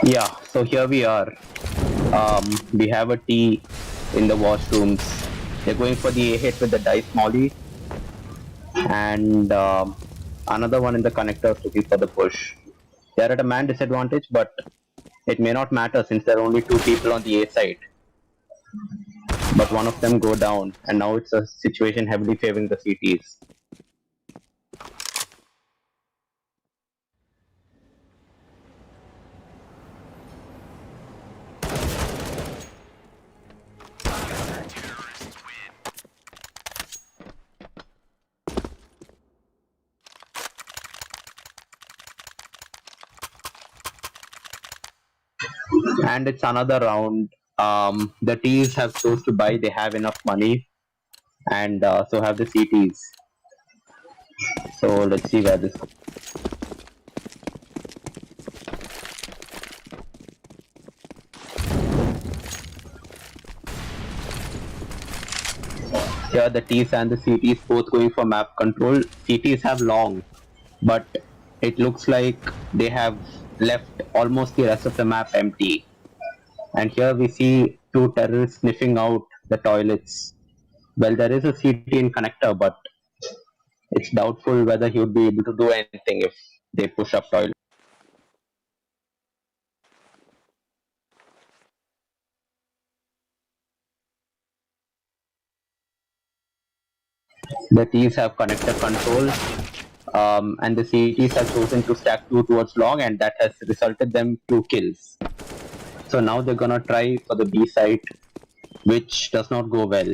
Yeah, so here we are. We have a T in the washrooms. They're going for the A hit with the dice molly, and another one in the connectors looking for the push. They're at a man disadvantage, but it may not matter since there are only two people on the A side. But one of them go down, and now it's a situation heavily favoring the CTs. And it's another round. The T's have chose to buy; they have enough money, and so have the CTs. So let's see where this goes. Here the T's and the CTs both going for map control. CTs have long, but it looks like they have left almost the rest of the map empty. And here we see two terrorists sniffing out the toilets. Well, there is a CT in connector, but it's doubtful whether he would be able to do anything if they push up toilet. The T's have connector control, and the CTs have chosen to stack two towards long, and that has resulted them 2 kills. So now they're gonna try for the B site, which does not go well.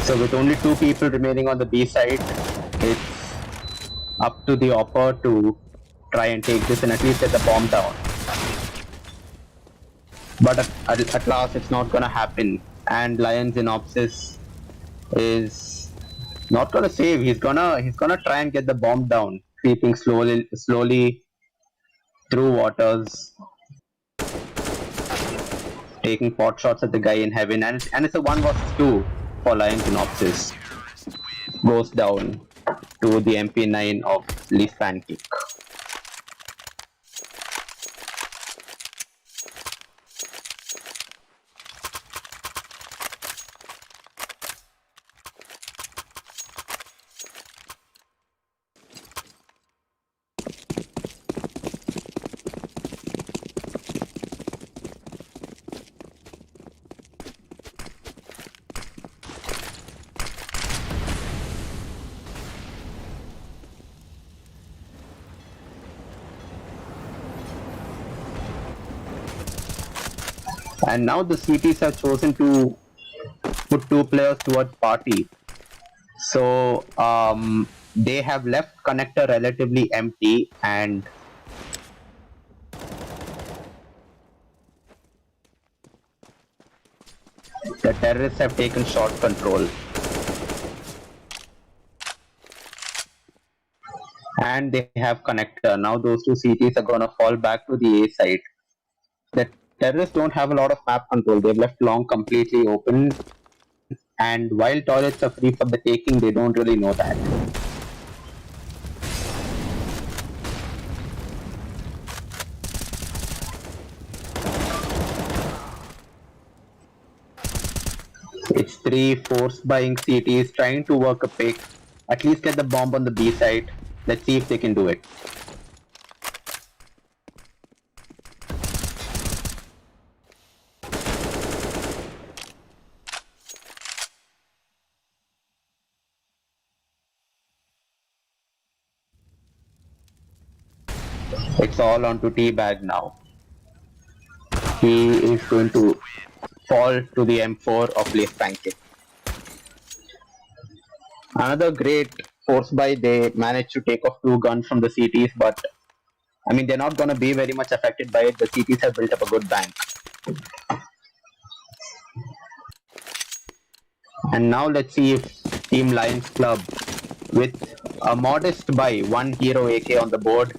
So with only two people remaining on the B side, it's up to the Opper to try and take this and at least get the bomb down. But at last it's not gonna happen, and Lion Xenopsis is not gonna save. He's gonna try and get the bomb down, creeping slowly through waters, taking pot shots at the guy in heaven, and it's a 1 vs 2 for Lion Xenopsis. Goes down to the MP9 of Leaf Pancake. And now the CTs have chosen to put two players towards party. So they have left connector relatively empty, and the terrorists have taken short control. And they have connector. Now those two CTs are gonna fall back to the A side. The terrorists don't have a lot of map control. They've left long completely open, and while toilets are free for the taking, they don't really know that. It's three force buying CTs trying to work a pick, at least get the bomb on the B side. Let's see if they can do it. It's all onto T-Bag now. He is going to fall to the M4 of Leaf Pancake. Another great force buy. They managed to take off two guns from the CTs, but I mean, they're not going to be very much affected by it. The CTs have built up a good bank. And now let's see if Team Lions Club, with a modest buy, one hero AK on the board,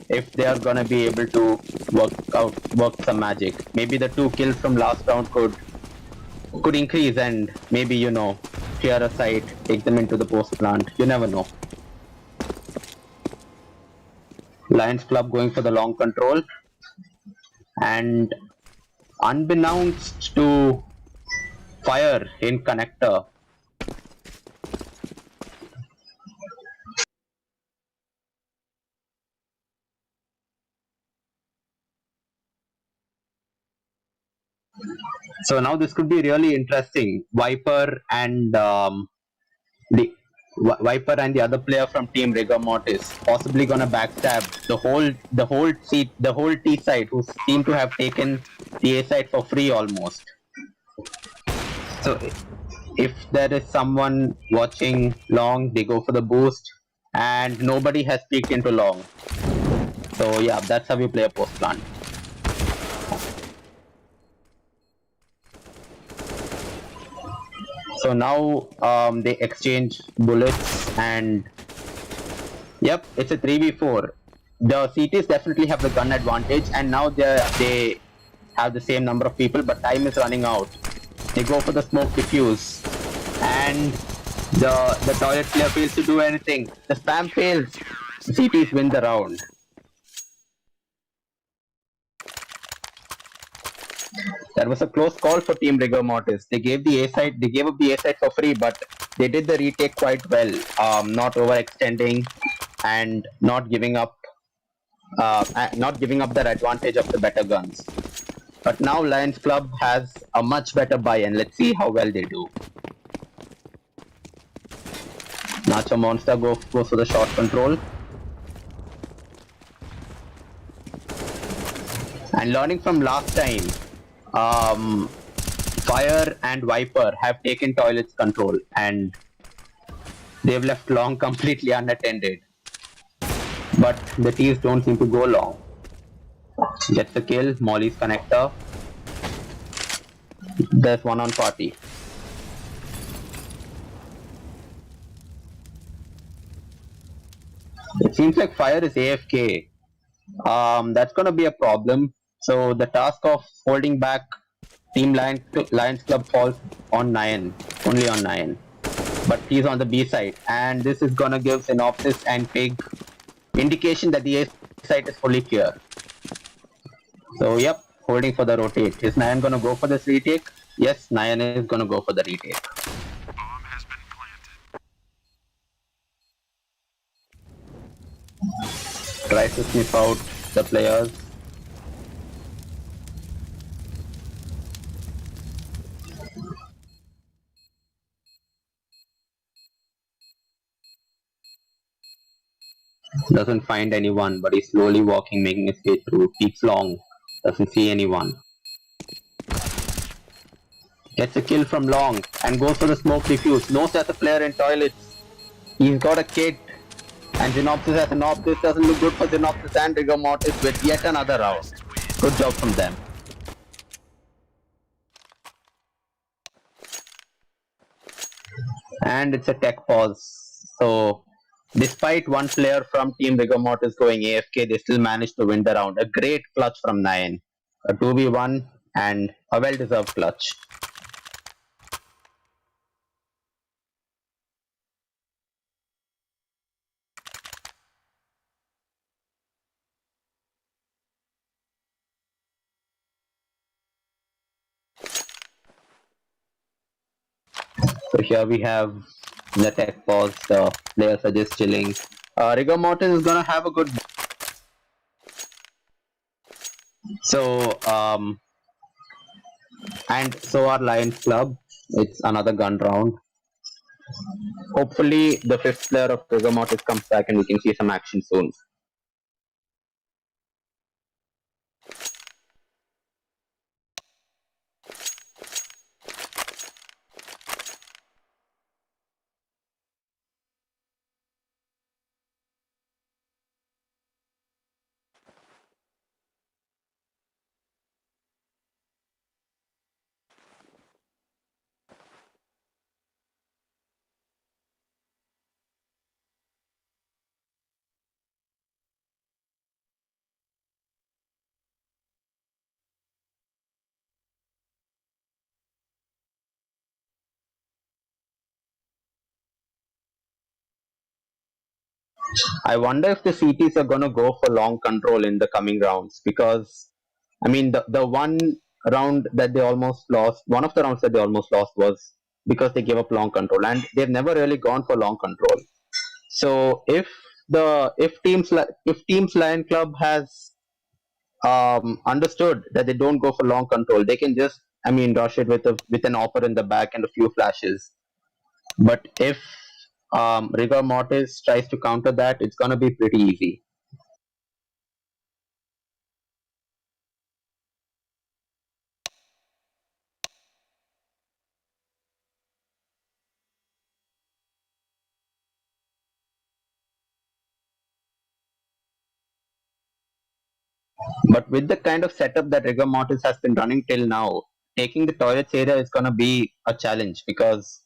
if they are gonna be able to work some magic. Maybe the 2 kills from last round could increase, and maybe clear a site, take them into the post plant. You never know. Lions Club going for the long control, and unbeknownst to Fire in connector. So now this could be really interesting. The Viper and the other player from Team Rigor Mortis possibly gonna backstab the whole T side who seem to have taken the A side for free almost. So if there is someone watching long, they go for the boost, and nobody has peeked into long. So yeah, that's how you play a post plant. So now they exchange bullets, and yep, it's a 3v4. The CTs definitely have the gun advantage, and now they have the same number of people, but time is running out. They go for the smoke diffuse, and the toilet player fails to do anything. The spam fails. The CTs win the round. That was a close call for Team Rigor Mortis. They gave the A side, they gave up the A side for free, but they did the retake quite well. Not overextending and not giving up their advantage of the better guns. But now Lions Club has a much better buy, and let's see how well they do. Nacho Monster goes for the short control. And learning from last time, Fire and Viper have taken toilets control, and they've left long completely unattended. But the T's don't seem to go long. Gets the kill, Molly's connector. There's one on party. It seems like Fire is AFK. That's gonna be a problem. So the task of holding back Lions Club falls on Nyan, only on Nyan. But he's on the B side, and this is gonna give Synopsis and Pig indication that the A side is fully clear. So yep, holding for the rotate. Is Nyan gonna go for this retake? Yes, Nyan is gonna go for the retake. Tries to sniff out the players. Doesn't find anyone, but he's slowly walking, making his way through. Keeps long. Doesn't see anyone. Gets a kill from long and goes for the smoke diffuse. Knows there's a player in toilets. He's got a kit. And Xenopsis as an op. This doesn't look good for Xenopsis and Rigor Mortis with yet another round. Good job from them. And it's a tech pause. So, despite one player from Team Rigor Mortis going AFK, they still managed to win the round. A great clutch from Nyan. A 2v1 and a well deserved clutch. So here we have the tech pause, the players are just chilling. Rigor Mortis is gonna have a good. So and so our Lions Club. It's another gun round. Hopefully the fifth player of Rigor Mortis comes back and we can see some action soon. I wonder if the CTs are going to go for long control in the coming rounds because, I mean, the one round that they almost lost, one of the rounds that they almost lost was because they gave up long control, and they've never really gone for long control. So if teams Lion Club has understood that they don't go for long control, they can just, I mean, rush it with an offer in the back and a few flashes. But if Rigor Mortis tries to counter that, it's gonna be pretty easy. But with the kind of setup that Rigor Mortis has been running till now, taking the toilets area is gonna be a challenge because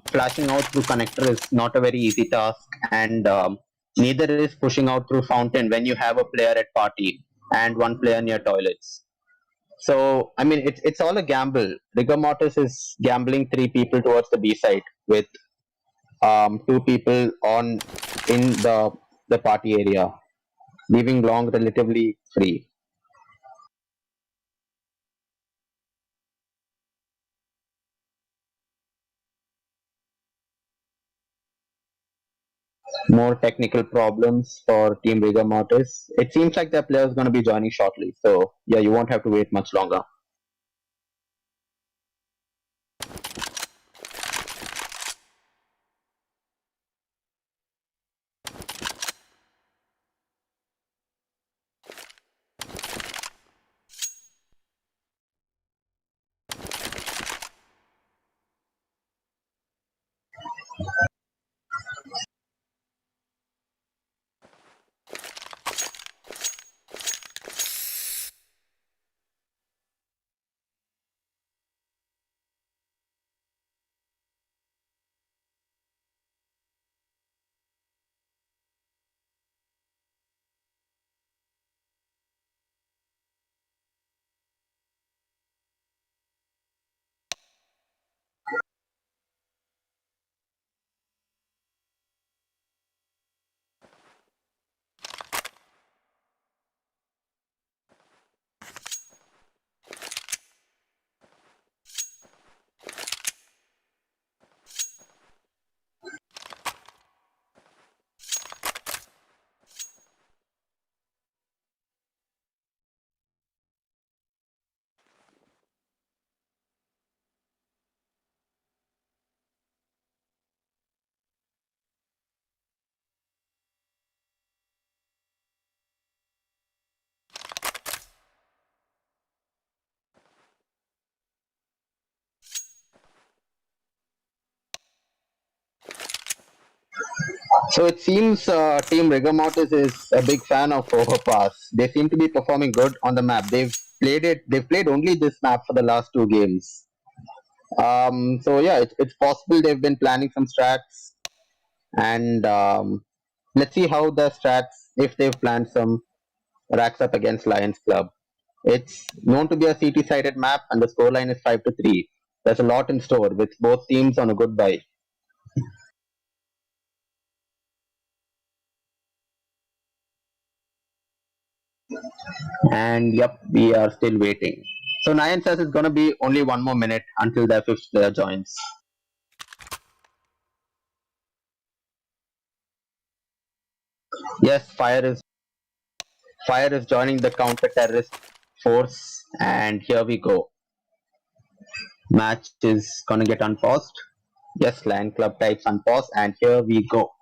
flashing out through connector is not a very easy task, and neither is pushing out through fountain when you have a player at party and one player near toilets. So I mean, it's all a gamble. Rigor Mortis is gambling three people towards the B side with two people on in the party area, leaving long relatively free. More technical problems for Team Rigor Mortis. It seems like their player is going to be joining shortly, so yeah, you won't have to wait much longer. So it seems Team Rigor Mortis is a big fan of Overpass. They seem to be performing good on the map. They've played only this map for the last two games. So yeah, it's possible they've been planning some strats, and let's see how the strats, if they've planned some, racks up against Lions Club. It's known to be a CT-sided map, and the scoreline is 5-3. There's a lot in store with both teams on a good bye. And yep, we are still waiting. So Nyan says it's gonna be only one more minute until their fifth player joins. Yes, Fire is joining the counter-terrorist force, and here we go. Match is gonna get unpaused. Yes, Lion Club types unpause, and here we go.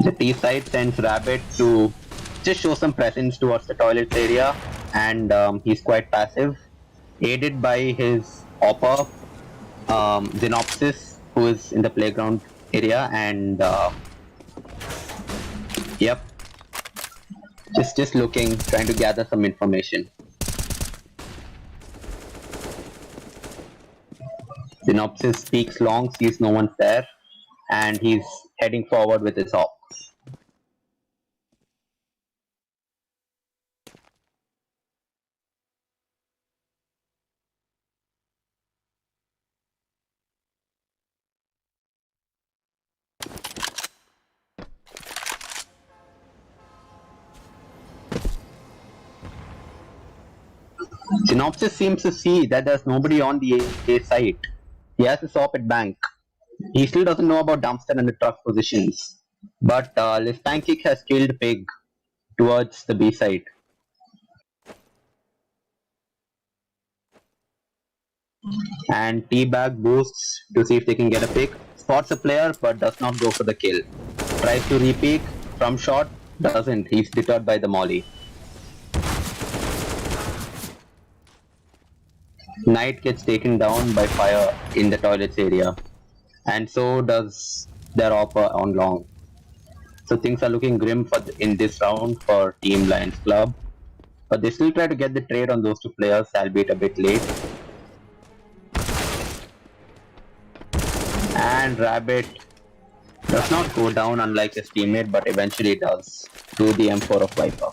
The T side sends Rabbit to just show some presence towards the toilet area, and he's quite passive, aided by his Hopper, Xenopsis, who is in the playground area, and yep, just looking, trying to gather some information. Synopsis speaks long, sees no one's there, and he's heading forward with his op. Synopsis seems to see that there's nobody on the A site. He has his op at bank. He still doesn't know about dumpster and the truck positions. But Lispankik has killed Pig towards the B site. And Teabag boosts to see if they can get a pick. Spots a player but does not go for the kill. Tries to repeat from shot, doesn't. He's deterred by the molly. Knight gets taken down by fire in the toilets area. And so does their opper on long. So things are looking grim in this round for Team Lions Club. But they still try to get the trade on those two players, albeit a bit late. And Rabbit does not go down unlike his teammate, but eventually does to the M4 of Viper.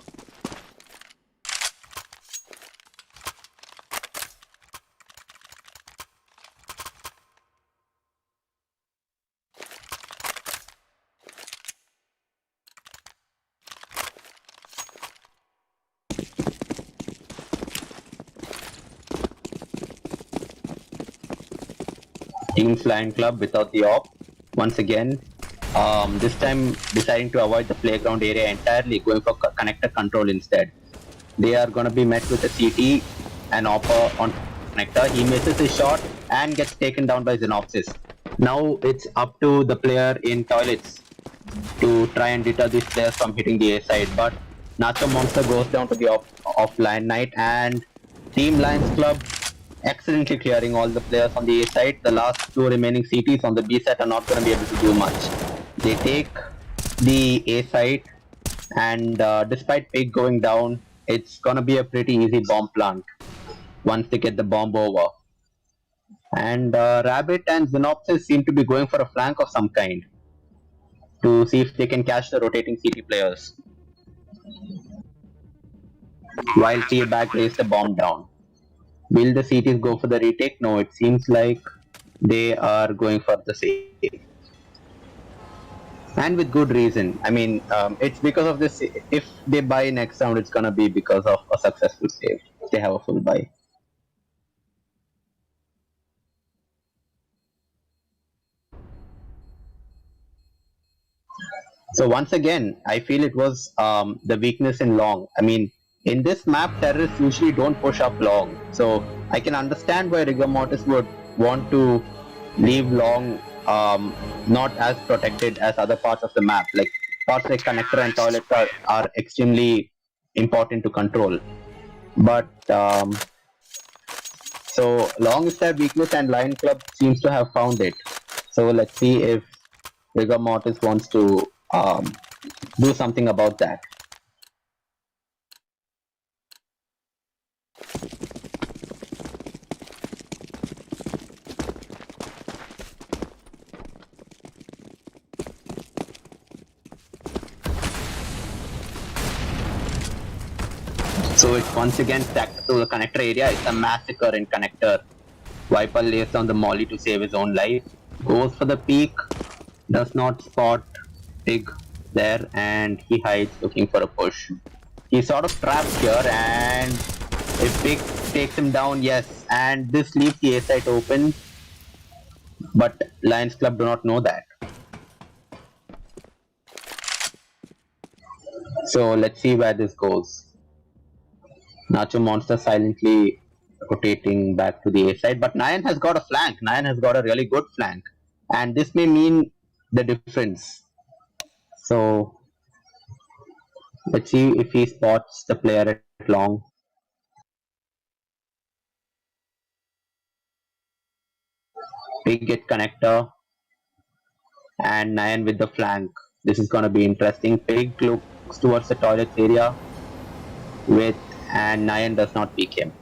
Team Lion Club without the op once again. This time deciding to avoid the playground area entirely, going for connector control instead. They are going to be met with a CT and opper on connector. He misses his shot and gets taken down by Xenopsis. Now it's up to the player in toilets to try and deter these players from hitting the A side. But Nacho Monster goes down to the offline Knight, and Team Lions Club excellently clearing all the players on the A side. The last two remaining CTs on the B side are not going to be able to do much. They take the A side, and despite Pig going down, it's going to be a pretty easy bomb plant once they get the bomb over. And Rabbit and Xenopsis seem to be going for a flank of some kind to see if they can catch the rotating CT players. While Teabag lays the bomb down. Will the CTs go for the retake? No, it seems like they are going for the save. And with good reason. I mean, it's because of this. If they buy next round, it's gonna be because of a successful save. They have a full buy. So once again, I feel it was the weakness in long. I mean, in this map, terrorists usually don't push up long. So I can understand why Rigor Mortis would want to leave long not as protected as other parts of the map. Like parts like connector and toilet are extremely important to control. But so long is their weakness, and Lion Club seems to have found it. So let's see if Rigor Mortis wants to do something about that. So it's once again stacked to the connector area. It's a massacre in connector. Viper lays down the molly to save his own life. Goes for the peak. Does not spot Pig there, and he hides looking for a push. He's sort of trapped here, and if Pig takes him down, yes. And this leaves the A site open. But Lions Club do not know that. So let's see where this goes. Nacho Monster silently rotating back to the A side, but Nayan has got a flank. Nayan has got a really good flank, and this may mean the difference. So let's see if he spots the player at long. Big get connector, and Nayan with the flank. This is gonna be interesting. Pig looks towards the toilets area with, and Nayan does not peek him.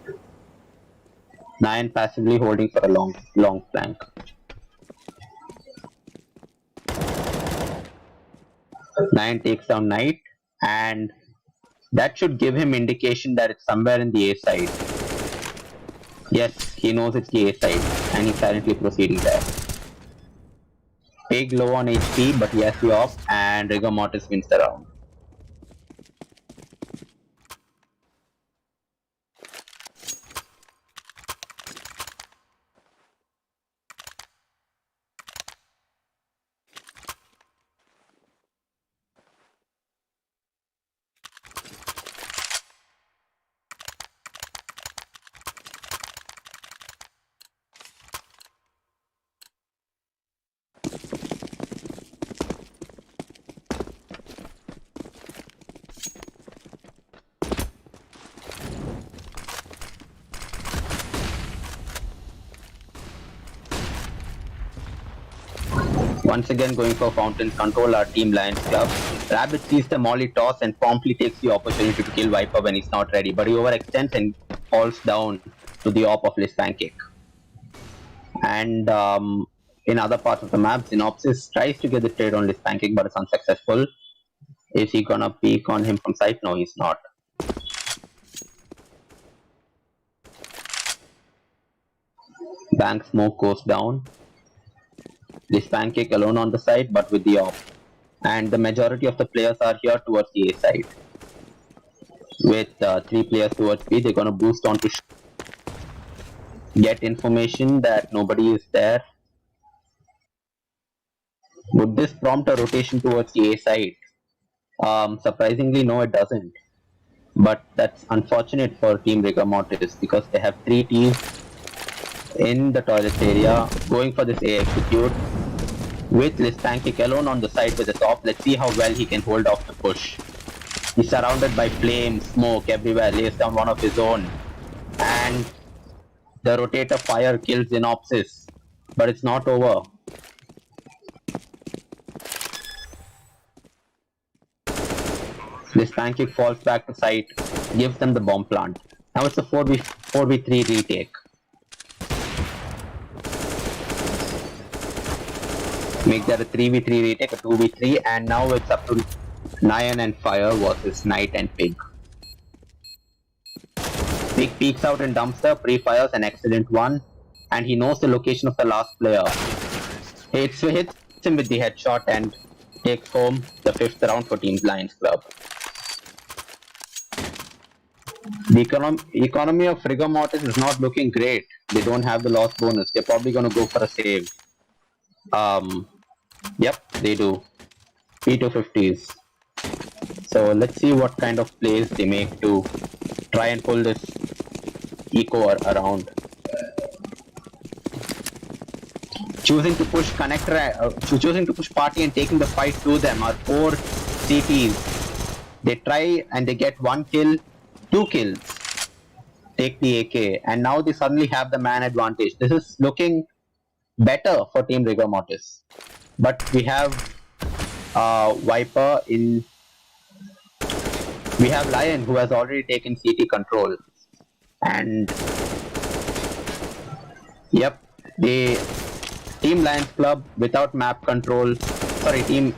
Nine passively holding for a long flank. Nine takes down Knight, and that should give him indication that it's somewhere in the A side. Yes, he knows it's the A side, and he's silently proceeding there. Pig low on HP, but he has the op, and Rigor Mortis wins the round. Once again going for Fountain control our team Lions Club. Rabbit sees the molly toss and promptly takes the opportunity to kill Viper when he's not ready, but he overextends and falls down to the op of Liz Pancake. And in other parts of the map, Synopsis tries to get the trade on Liz Pancake, but it's unsuccessful. Is he gonna peek on him from sight? No, he's not. Bank smoke goes down. This Pancake alone on the side, but with the op. And the majority of the players are here towards the A side. With 3 players towards B, they're gonna boost on to get information that nobody is there. Would this prompt a rotation towards the A side? Surprisingly, no, it doesn't. But that's unfortunate for Team Rigor Mortis because they have 3 teams in the toilet area going for this A execute. With Liz Pancake alone on the side with the top, let's see how well he can hold off the push. He's surrounded by flames, smoke everywhere, lays down one of his own. And the rotator fire kills Synopsis. But it's not over. This Pancake falls back to site, gives them the bomb plant. Now it's a 4v3 retake. Make that a 3v3 retake, a 2v3, and now it's up to Nyan and Fire versus Knight and Pig. Pig peeks out in dumpster, pre-fires an excellent one, and he knows the location of the last player. Hits him with the headshot and takes home the 5th round for Team Lions Club. The economy of Rigor Mortis is not looking great. They don't have the loss bonus. They're probably going to go for a save. Yep, they do. P250s. So let's see what kind of plays they make to try and pull this eco around. Choosing to push connector, choosing to push party and taking the fight to them are 4 CTs. They try and they get 1 kill, 2 kills. Take the AK, and now they suddenly have the man advantage. This is looking better for Team Rigor Mortis. But we have Viper in. We have Lion who has already taken CT control. And yep, the Team Lions Club without map control. Sorry, Team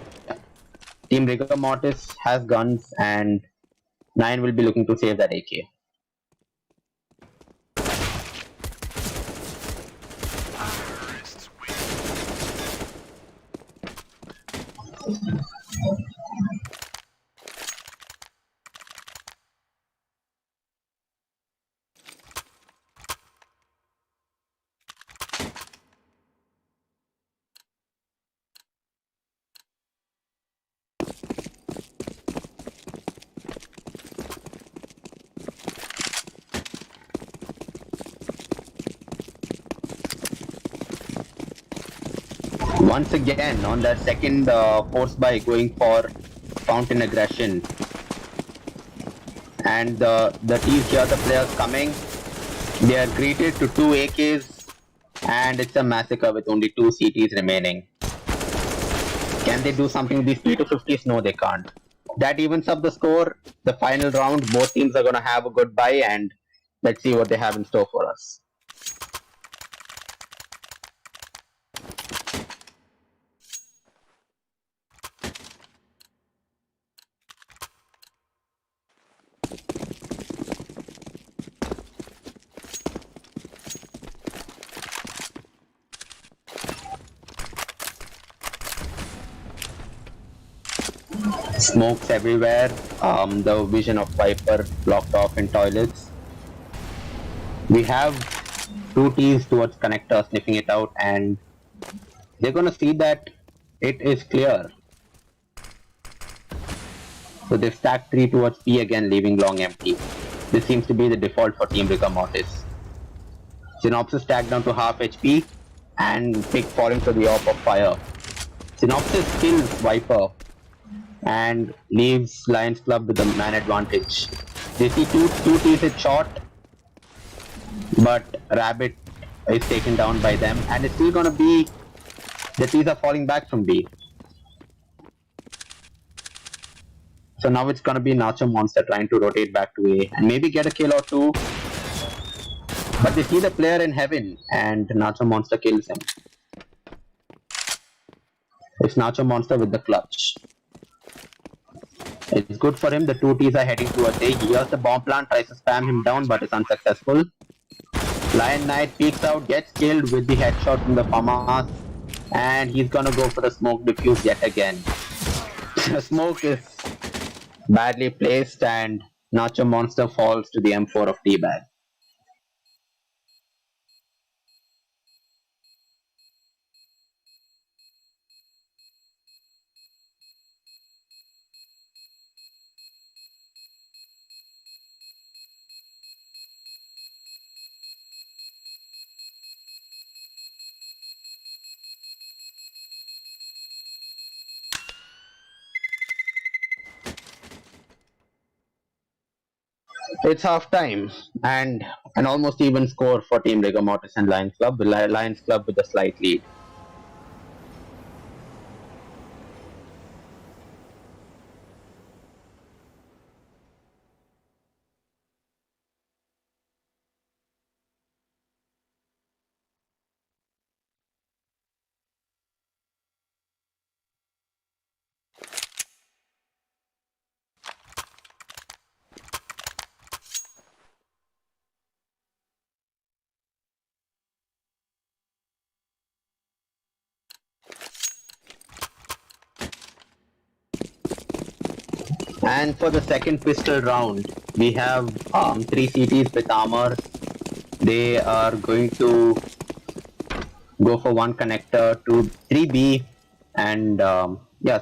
Rigor Mortis has guns, and 9 will be looking to save that AK. Once again, on that second force buy, going for Fountain Aggression. And the teams here, the players coming, they are greeted to 2 AKs, and it's a massacre with only 2 CTs remaining. Can they do something with these P250s? No, they can't. That evens up the score. The final round, both teams are going to have a good buy, and let's see what they have in store for us. Smokes everywhere. The vision of Viper blocked off in toilets. We have two T's towards connector sniffing it out, and they're gonna see that it is clear. So they stack 3 towards P again, leaving long empty. This seems to be the default for Team Rigor Mortis. Synopsis tagged down to half HP, and Pick falling to the AWP of fire. Synopsis kills Viper and leaves Lions Club with the man advantage. They see two T's hit shot, but Rabbit is taken down by them, and it's still gonna be the T's are falling back from B. So now it's gonna be Nacho Monster trying to rotate back to A and maybe get a kill or two. But they see the player in heaven and Nacho Monster kills him. It's Nacho Monster with the clutch. It's good for him. The two T's are heading towards A. He hears the bomb plant, tries to spam him down, but is unsuccessful. Lion Knight peeks out, gets killed with the headshot from the FAMAS, and he's gonna go for the smoke defuse yet again. The smoke is badly placed, and Nacho Monster falls to the M4 of T-Bag. It's half time and an almost even score for Team Rigor Mortis and Lions Club, with Lions Club with a slight lead. And for the second pistol round, we have 3 CTs with armor. They are going to go for one connector to 3B and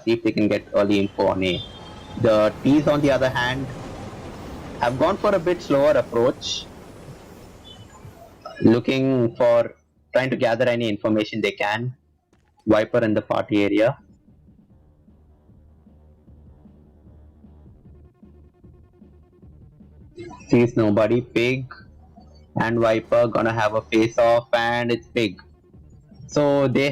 see if they can get early info on A. The T's on the other hand have gone for a bit slower approach, trying to gather any information they can. Viper in the party area. Sees nobody. Pig and Viper gonna have a face off, and it's Pig. So they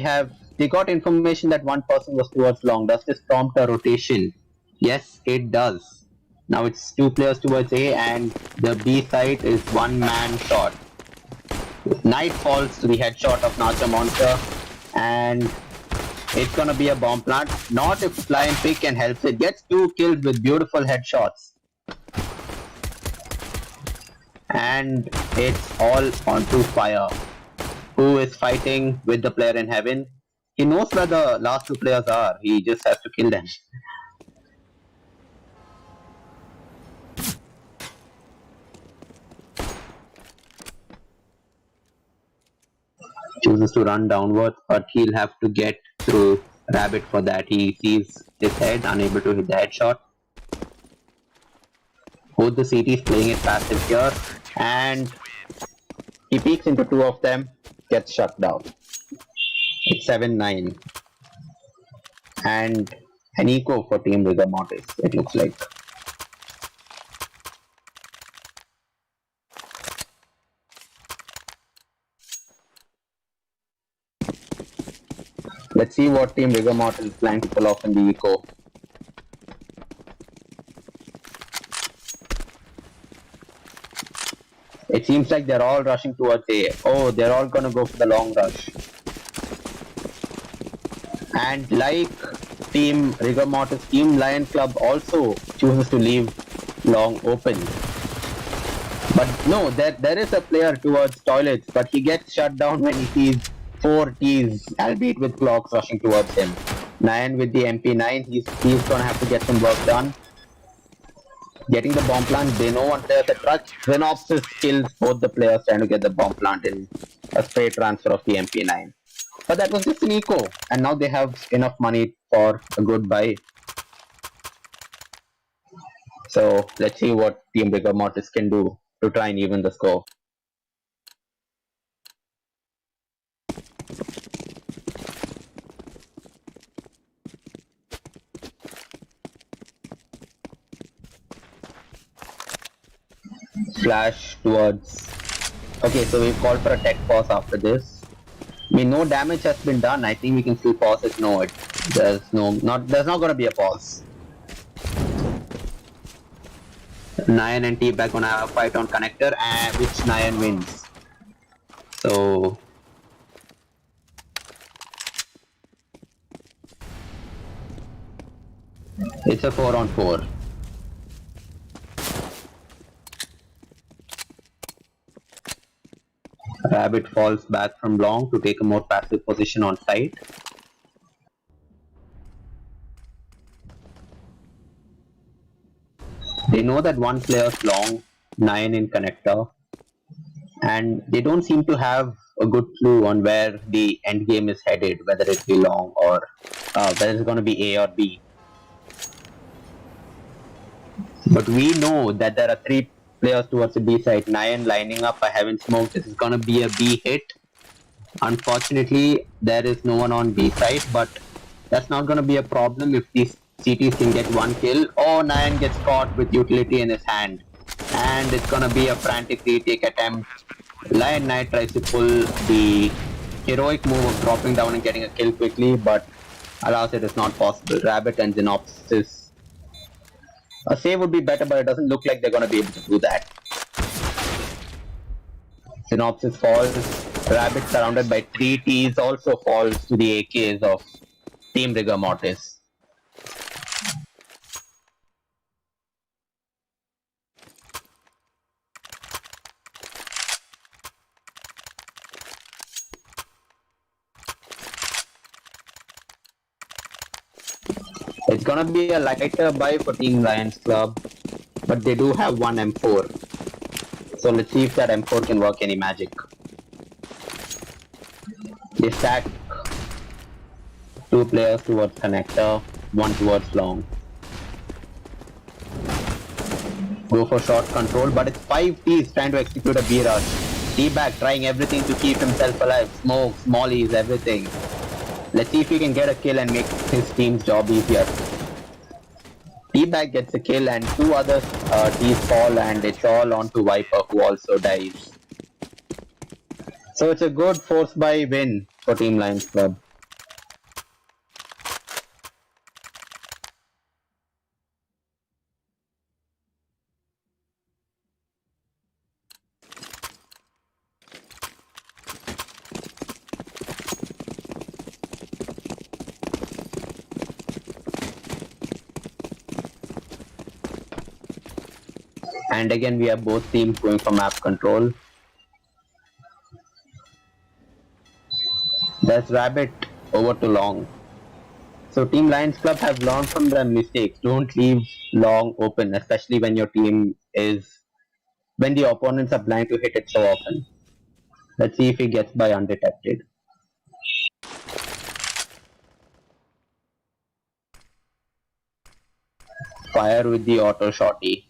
got information that one person was towards long. Does this prompt a rotation? Yes, it does. Now it's 2 players towards A, and the B side is one man shot. Knight falls to the headshot of Nacho Monster, and it's gonna be a bomb plant. Not if Lion Pig can help it. Gets 2 kills with beautiful headshots. And it's all onto Fire, who is fighting with the player in heaven. He knows where the last 2 players are. He just has to kill them. Chooses to run downwards, but he'll have to get through Rabbit for that. He sees his head, unable to hit the headshot. Both the CTs playing it passive here, and he peeks into 2 of them, gets shut down. It's 7-9. And an eco for Team Rigor Mortis, it looks like. Let's see what Team Rigor Mortis is planning to pull off in the eco. It seems like they're all rushing towards A. Oh, they're all gonna go for the long rush. And like Team Rigor Mortis, Team Lion Club also chooses to leave long open. But no, there is a player towards toilets, but he gets shut down when he sees 4 T's, albeit with clocks rushing towards him. Nyan with the MP9, he's gonna have to get some work done. Getting the bomb plant, they know one player the touch. Xenopsis kills both the players trying to get the bomb plant in a straight transfer of the MP9. But that was just an eco, and now they have enough money for a good buy. So let's see what Team Rigor Mortis can do to try and even the score. Flash towards. Okay, so we've called for a tech pause after this. I mean, no damage has been done. I think we can still pause it. No, there's not gonna be a pause. Nyan and T-Bag gonna have a fight on connector, and which Nyan wins. So it's a 4-on-4. Rabbit falls back from long to take a more passive position on site. They know that one player's long, 9 in connector, and they don't seem to have a good clue on where the end game is headed, whether it be long or whether it's going to be A or B. But we know that there are 3 players towards the B side. 9 lining up. I haven't smoked. This is going to be a B hit. Unfortunately, there is no one on B side, but that's not going to be a problem if these CTs can get one kill. Oh, 9 gets caught with utility in his hand. And it's going to be a frantic retake attempt. Lion Knight tries to pull the heroic move of dropping down and getting a kill quickly, but alas, it is not possible. Rabbit and Xenopsis. A save would be better, but it doesn't look like they're going to be able to do that. Xenopsis falls. Rabbit, surrounded by 3 Ts, also falls to the AKs of Team Rigor Mortis. It's gonna be a lighter buy for Team Lions Club, but they do have one M4. So let's see if that M4 can work any magic. They stack 2 players towards connector, 1 towards long. Go for short control, but it's 5 Ts trying to execute a B rush. T-Bag trying everything to keep himself alive. Smokes, mollies, everything. Let's see if he can get a kill and make his team's job easier. T-Bag gets a kill and 2 other Ts fall, and it's all onto Viper, who also dies. So it's a good force buy win for Team Lions Club. And again, we have both teams going for map control. There's Rabbit over to long. So Team Lions Club have learned from their mistakes. Don't leave long open, especially when when the opponents are blind to hit it so often. Let's see if he gets by undetected. Fire with the auto shotty.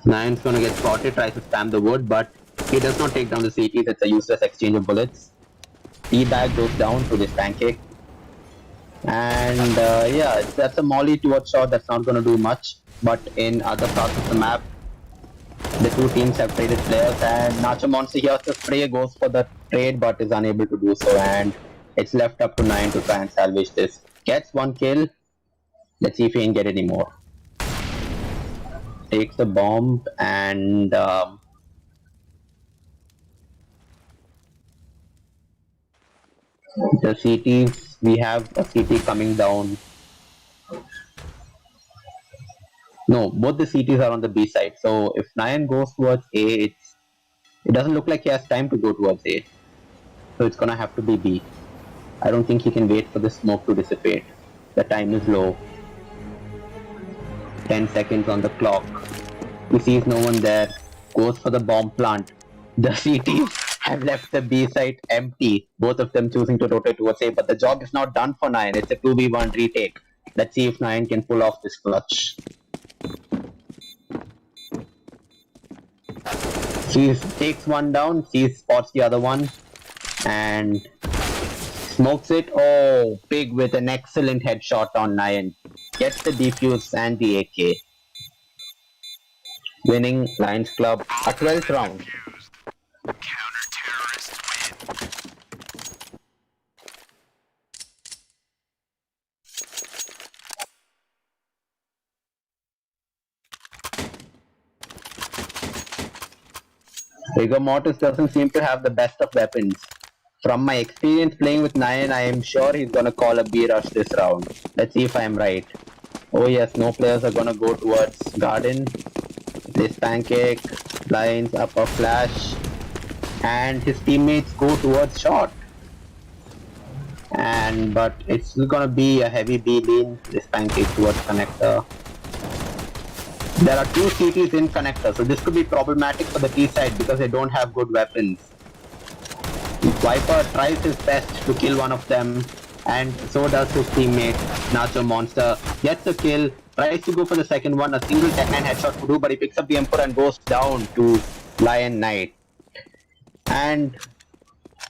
Nine's gonna get spotted, tries to spam the wood, but he does not take down the CTs. It's a useless exchange of bullets. T-Bag goes down to this pancake. And yeah, that's a molly towards shot. That's not gonna do much. But in other parts of the map, the 2 teams have traded players, and Nacho Monster hears the spray, goes for the trade, but is unable to do so. And it's left up to 9 to try and salvage this. Gets 1 kill. Let's see if he can get any more. Takes the bomb, and the CTs, we have a CT coming down. No, both the CTs are on the B side. So if Nayan goes towards A, it doesn't look like he has time to go towards A. So it's gonna have to be B. I don't think he can wait for the smoke to dissipate. The time is low. 10 seconds on the clock. He sees no one there. Goes for the bomb plant. The CTs have left the B site empty. Both of them choosing to rotate towards A. But the job is not done for Nayan. It's a 2v1 retake. Let's see if Nayan can pull off this clutch. She takes one down. She spots the other one. And smokes it. Oh, Pig with an excellent headshot on Nayan. Gets the defuse and the AK. Winning Lions Club a 12th round. Rigor Mortis doesn't seem to have the best of weapons. From my experience playing with Nayan, I am sure he's gonna call a B rush this round. Let's see if I am right. Oh yes, no players are gonna go towards Garden. This pancake, lines up a flash, and his teammates go towards short. But it's still gonna be a heavy B lean. This pancake towards connector. There are two CTs in connector, so this could be problematic for the T side because they don't have good weapons. Viper tries his best to kill one of them, and so does his teammate, Nacho Monster. Gets a kill, tries to go for the second one, a single Tech 9 headshot to do, but he picks up the Emperor and goes down to Lion Knight. And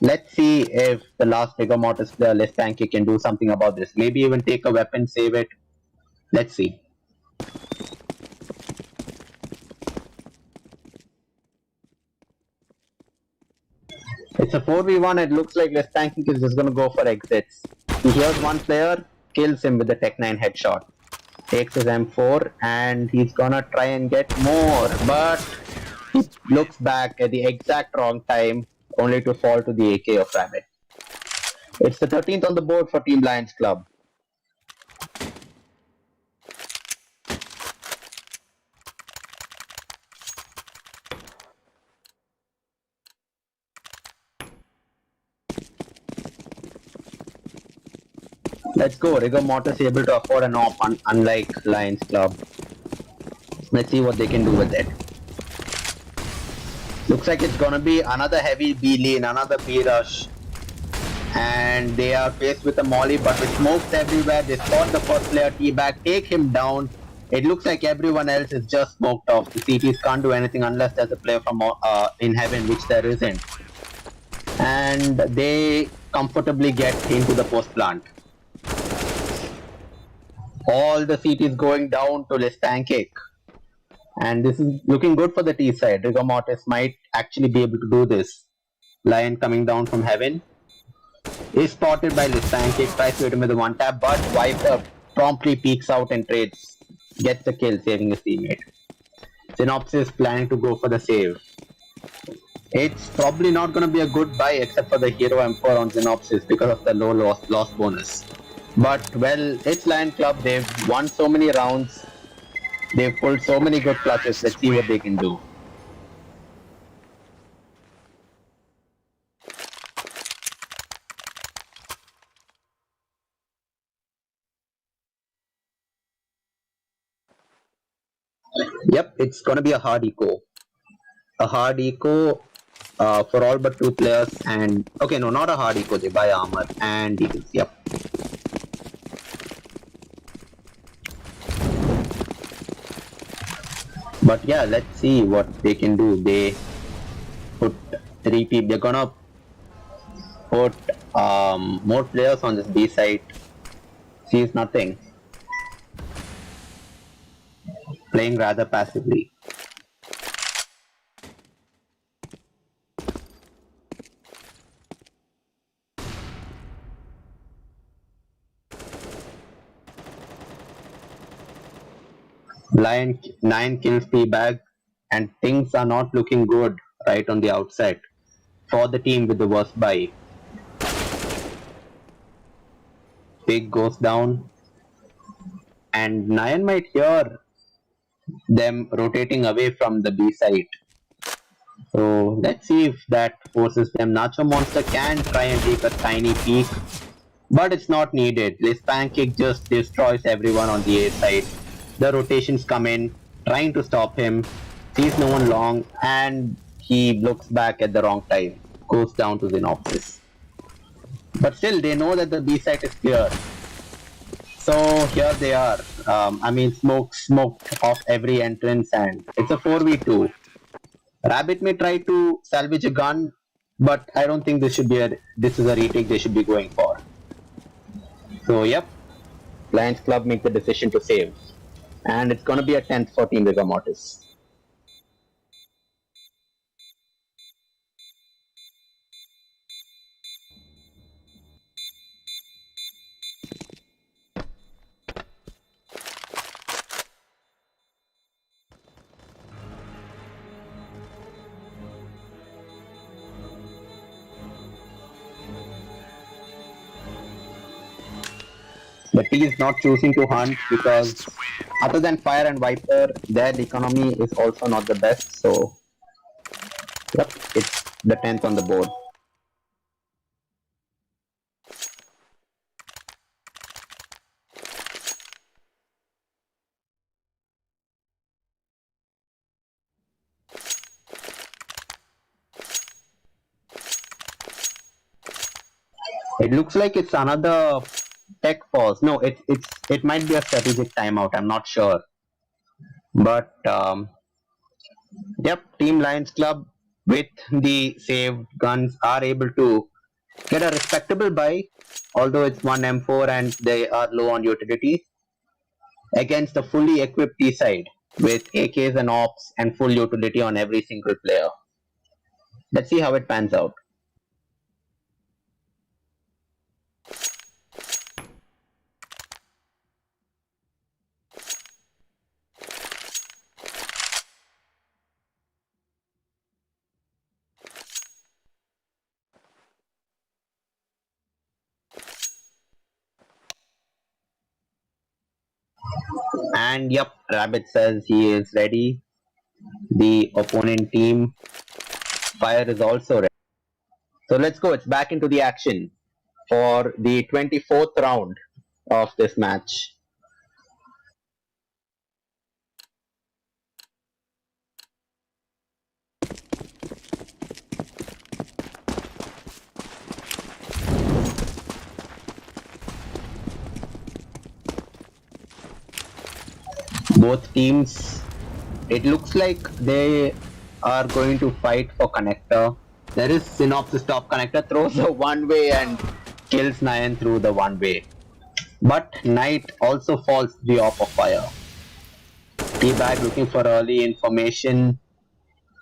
let's see if the last Rigor Mortis player, Les Pancake, can do something about this. Maybe even take a weapon, save it. Let's see. It's a 4v1. It looks like Les Pancake is just going to go for exits. He hears one player, kills him with the Tech 9 headshot. Takes his M4 and he's going to try and get more. But he looks back at the exact wrong time, only to fall to the AK of Rabbit. It's the 13th on the board for Team Lions Club. Let's go. Rigor Mortis able to afford an op, unlike Lions Club. Let's see what they can do with it. Looks like it's gonna be another heavy B lane, another B rush. And they are faced with a molly, but with smokes everywhere. They spot the first player, T-back, take him down. It looks like everyone else is just smoked off. The CTs can't do anything unless there's a player from in heaven, which there isn't. And they comfortably get into the post plant. All the CTs going down to this pancake. And this is looking good for the T side. Rigor Mortis might actually be able to do this. Lion coming down from heaven is spotted by this pancake, tries to hit him with a one tap, but Viper promptly peeks out and trades. Gets the kill, saving his teammate. Synopsis planning to go for the save. It's probably not going to be a good buy except for the Hero Emperor on Synopsis because of the low loss bonus. But well, it's Lion Club. They've won so many rounds. They've pulled so many good clutches. Let's see what they can do. Yep, it's going to be a hard eco. A hard eco for all but two players. And okay, no, not a hard eco. They buy armor and eagles. Yep. But yeah, let's see what they can do. They put 3 people. They're gonna put more players on this B side. Sees nothing. Playing rather passively. Lion 9 kills T-Bag, and things are not looking good right on the outside for the team with the worst buy. Pig goes down, and Nayan might hear them rotating away from the B site. So let's see if that forces them. Nacho Monster can try and take a tiny peek, but it's not needed. This pancake just destroys everyone on the A side. The rotations come in, trying to stop him, sees no one long, and he looks back at the wrong time. Goes down to Xenopsis. But still, they know that the B site is clear. So here they are. Smoked off every entrance, and it's a 4v2. Rabbit may try to salvage a gun, but I don't think this is a retake they should be going for. So yep, Lions Club make the decision to save, and it's gonna be a 10th for Team Rigor Mortis. The T is not choosing to hunt because other than Fire and Viper, their economy is also not the best. So yep, it's the 10th on the board. It looks like it's another tech pause. No, it might be a strategic timeout. I'm not sure, but yep, Team Lions Club with the saved guns are able to get a respectable buy, although it's one M4 and they are low on utility against a fully equipped T side with AKs and ops and full utility on every single player. Let's see how it pans out. And yep, Rabbit says he is ready. The opponent team Fire is also ready. So let's go. It's back into the action for the 24th round of this match. Both teams, it looks like they are going to fight for connector. There is Synopsis top connector, throws a one way and kills Nayan through the one way. But Knight also falls the off of fire. Teabag looking for early information.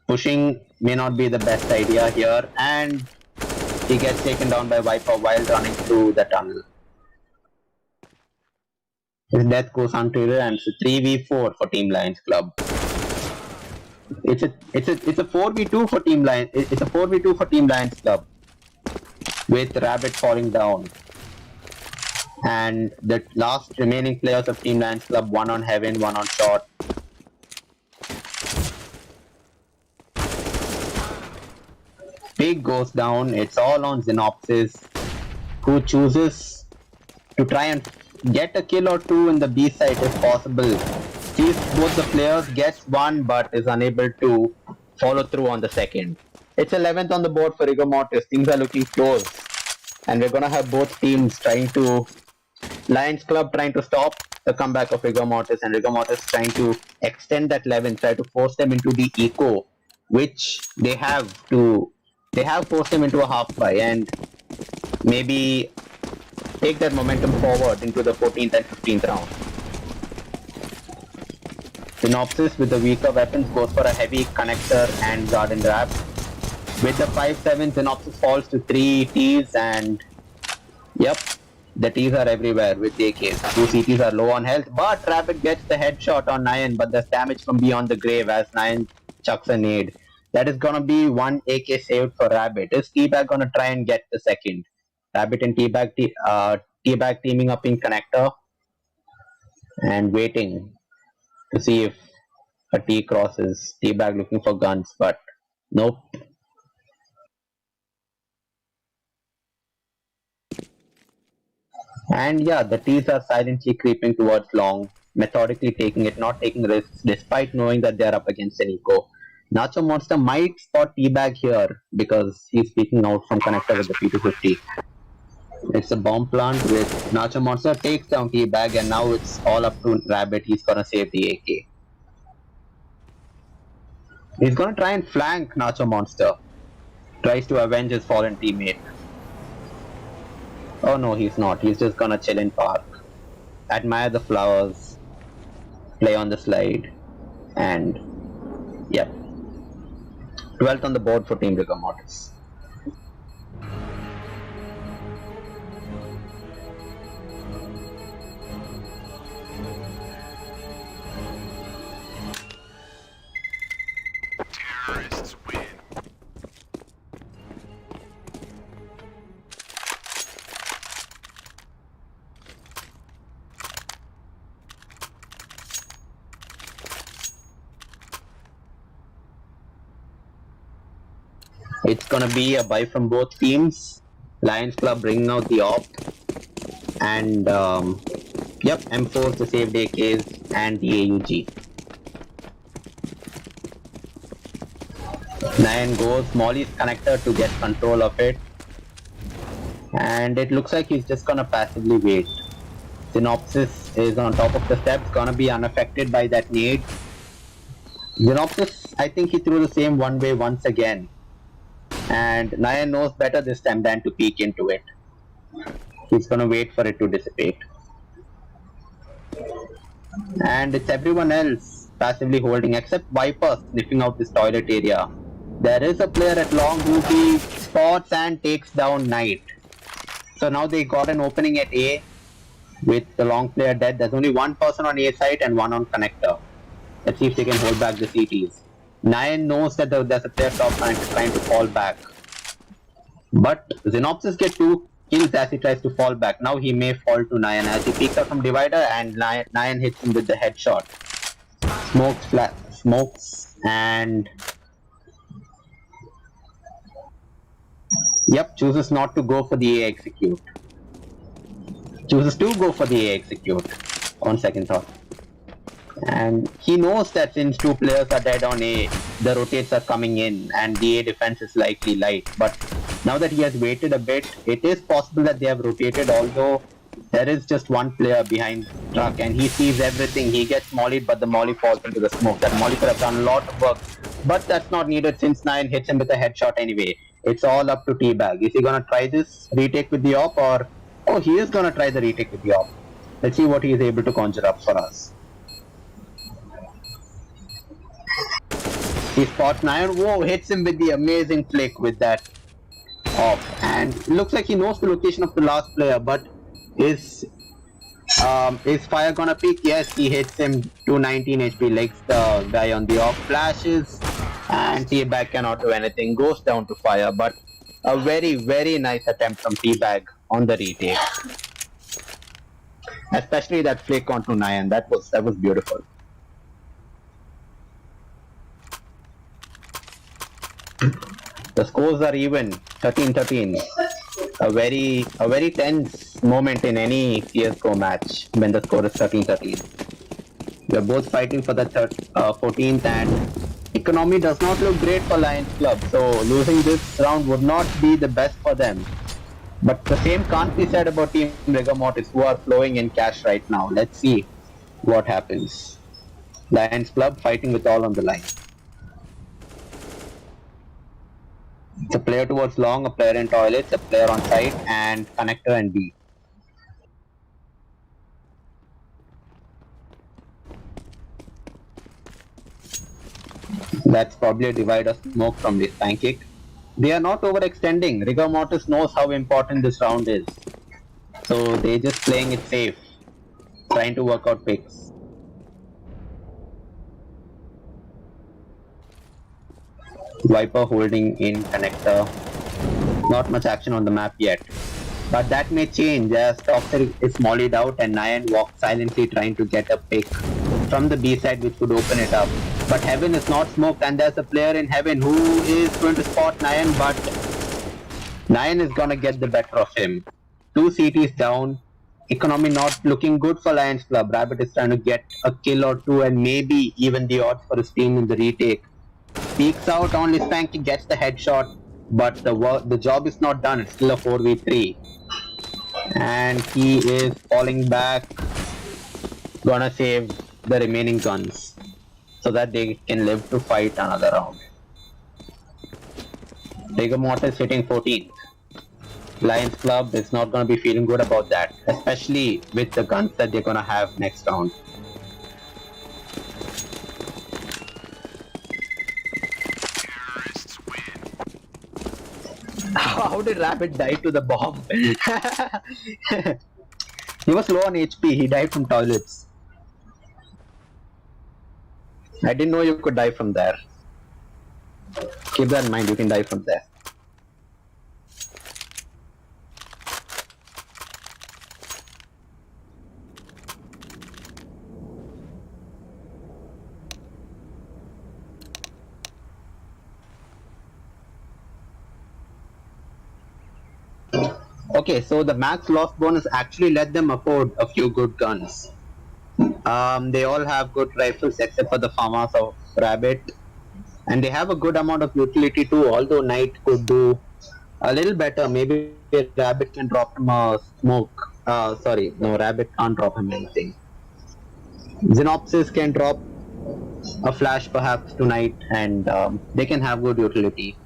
Pushing may not be the best idea here, and he gets taken down by Viper while running through the tunnel. His death goes untreated, and it's a 3v4 for Team Lions Club. It's a 4v2 for Team Lions. It's a 4v2 for Team Lions Club with Rabbit falling down. And the last remaining players of Team Lions Club, one on Heaven, one on Short. Pig goes down. It's all on Xenopsis, who chooses to try and get a kill or two in the B side if possible. Sees both the players, gets one, but is unable to follow through on the second. It's 11th on the board for Rigor Mortis. Things are looking close. And we're gonna have both teams trying to Lions Club trying to stop the comeback of Rigor Mortis, and Rigor Mortis trying to extend that 11, try to force them into the eco, which they have forced them into a half buy and maybe take that momentum forward into the 14th and 15th round. Synopsis with the weaker weapons goes for a heavy connector and garden wrap. With the 5-7, Synopsis falls to 3 Ts, and yep, the Ts are everywhere with AKs. 2 CTs are low on health, but Rabbit gets the headshot on Nayan, but there's damage from beyond the grave as Nayan chucks a nade. That is gonna be 1 AK saved for Rabbit. Is Teabag gonna try and get the second? Rabbit and Teabag teaming up in connector and waiting to see if A T crosses, T-bag looking for guns, but nope. And yeah, the T's are silently creeping towards long, methodically taking it, not taking risks, despite knowing that they're up against an eco. Nacho Monster might spot T-bag here because he's peeking out from connector with the P250. It's a bomb plant with Nacho Monster takes down T-bag, and now it's all up to Rabbit. He's gonna save the AK. He's gonna try and flank Nacho Monster. Tries to avenge his fallen teammate. Oh no, he's not. He's just gonna chill in park. Admire the flowers. Play on the slide. And yep. 12th on the board for Team Rigor Mortis. Terrorists win. It's gonna be a buy from both teams. Lions Club bringing out the op. And yep, M4 to save AKs and the AUG. Nyan goes Molly's connector to get control of it. And it looks like he's just gonna passively wait. Synopsis is on top of the steps, gonna be unaffected by that nade. Synopsis, I think he threw the same one way once again. And Nyan knows better this time than to peek into it. He's gonna wait for it to dissipate. And it's everyone else passively holding except Viper sniffing out this toilet area. There is a player at long who he spots and takes down Knight. So now they got an opening at A with the long player dead. There's only one person on A site and one on connector. Let's see if they can hold back the CTs. Nyan knows that there's a player top trying to fall back. But Xenopsis gets 2 kills as he tries to fall back. Now he may fall to Nyan as he peeks out from Divider and Nyan hits him with the headshot. Smokes and yep, chooses not to go for the A execute. Chooses to go for the A execute on second thought. And he knows that since 2 players are dead on A, the rotates are coming in and the A defense is likely light. But now that he has waited a bit, it is possible that they have rotated, although there is just one player behind truck and he sees everything. He gets mollied, but the molly falls into the smoke. That molly could have done a lot of work, but that's not needed since Nyan hits him with a headshot anyway. It's all up to T-bag. Is he gonna try this retake with the op or... Oh, he is gonna try the retake with the op. Let's see what he is able to conjure up for us. He spots Nyan. Whoa, hits him with the amazing flick with that op. And it looks like he knows the location of the last player, but is fire gonna peak? Yes, he hits him 219 HP, legs the guy on the op, flashes, and T-bag cannot do anything, goes down to fire, but a very, very nice attempt from T-bag on the retake. Especially that flick onto Nyan, that was beautiful. The scores are even, 13-13. A very tense moment in any CSGO match when the score is 13-13. We are both fighting for the 14th and economy does not look great for Lions Club, so losing this round would not be the best for them. But the same can't be said about Team Rigor Mortis, who are flowing in cash right now. Let's see what happens. Lions Club fighting with all on the line. It's a player towards long, a player in toilets, a player on site, and connector and B. That's probably a divider smoke from this pancake. They are not overextending. Rigor Mortis knows how important this round is. So they're just playing it safe. Trying to work out picks. Viper holding in connector. Not much action on the map yet. But that may change as Toxic is mollied out and Nyan walks silently trying to get a pick from the B side which would open it up. But Heaven is not smoked and there's a player in Heaven who is going to spot Nayan, but Nayan is gonna get the better of him. 2 CTs down. Economy not looking good for Lions Club. Rabbit is trying to get a kill or two and maybe even the odds for his team in the retake. Peeks out on Spanky, gets the headshot, but the job is not done. It's still a 4v3. And he is falling back. Gonna save the remaining guns so that they can live to fight another round. Rigor Mortis hitting 14th. Lions Club is not going to be feeling good about that, especially with the guns that they're going to have next round. How did Rabbit die to the bomb? He was low on HP, he died from toilets. I didn't know you could die from there. Keep that in mind, you can die from there. Okay, so the max loss bonus actually let them afford a few good guns. They all have good rifles except for the farmers of Rabbit. And they have a good amount of utility too, although Knight could do a little better. Maybe Rabbit can drop him a smoke. Sorry, no, Rabbit can't drop him anything. Xenopsis can drop a flash perhaps to Knight and they can have good utility.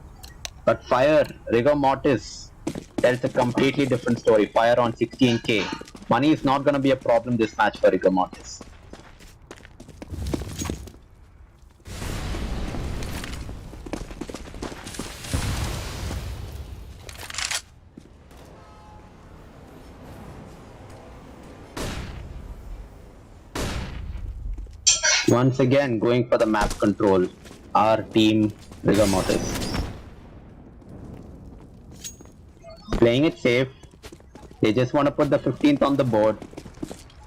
But Fire, Rigor Mortis, tells a completely different story. Fire on 16k. Money is not going to be a problem this match for Rigor Mortis. Once again, going for the map control. Our team, Rigor Mortis. Playing it safe. They just want to put the 15th on the board.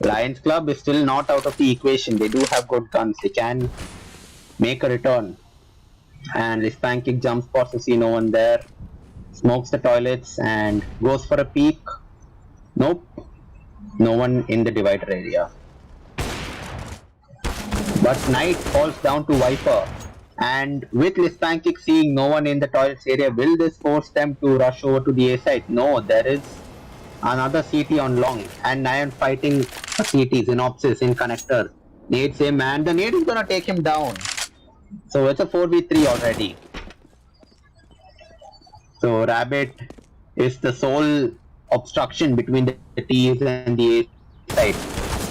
Lions Club is still not out of the equation. They do have good guns. They can make a return. And this pancake jump spots to see no one there. Smokes the toilets and goes for a peek. Nope. No one in the divider area. But Knight falls down to Viper. And with Lispankik seeing no one in the toilets area, will this force them to rush over to the A side? No, there is another CT on long. And Nayan fighting a CT, Xenopsis in connector. Nade's him and the nade is gonna take him down. So it's a 4v3 already. So Rabbit is the sole obstruction between the T's and the A side.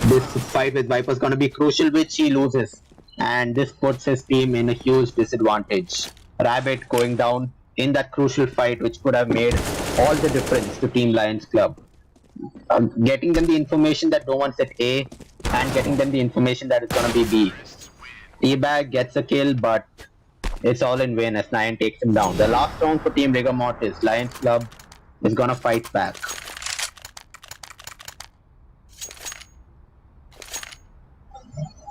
This fight with Viper is going to be crucial, which he loses. And this puts his team in a huge disadvantage. Rabbit going down in that crucial fight, which could have made all the difference to Team Lions Club. Getting them the information that no one's at A, and getting them the information that it's going to be B. Teabag gets a kill, but it's all in vain as Nayan takes him down. The last round for Team Rigor Mortis, Lions Club is going to fight back.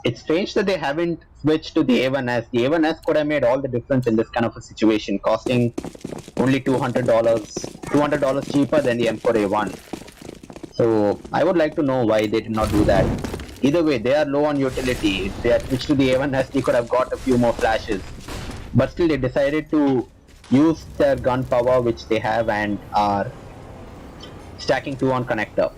It's strange that they haven't switched to the A1S. The A1S could have made all the difference in this kind of a situation, costing only $200, $200 cheaper than the M4A1. So I would like to know why they did not do that. Either way, they are low on utility. If they had switched to the A1S, they could have got a few more flashes. But still, they decided to use their gun power, which they have, and are stacking 2 on connector.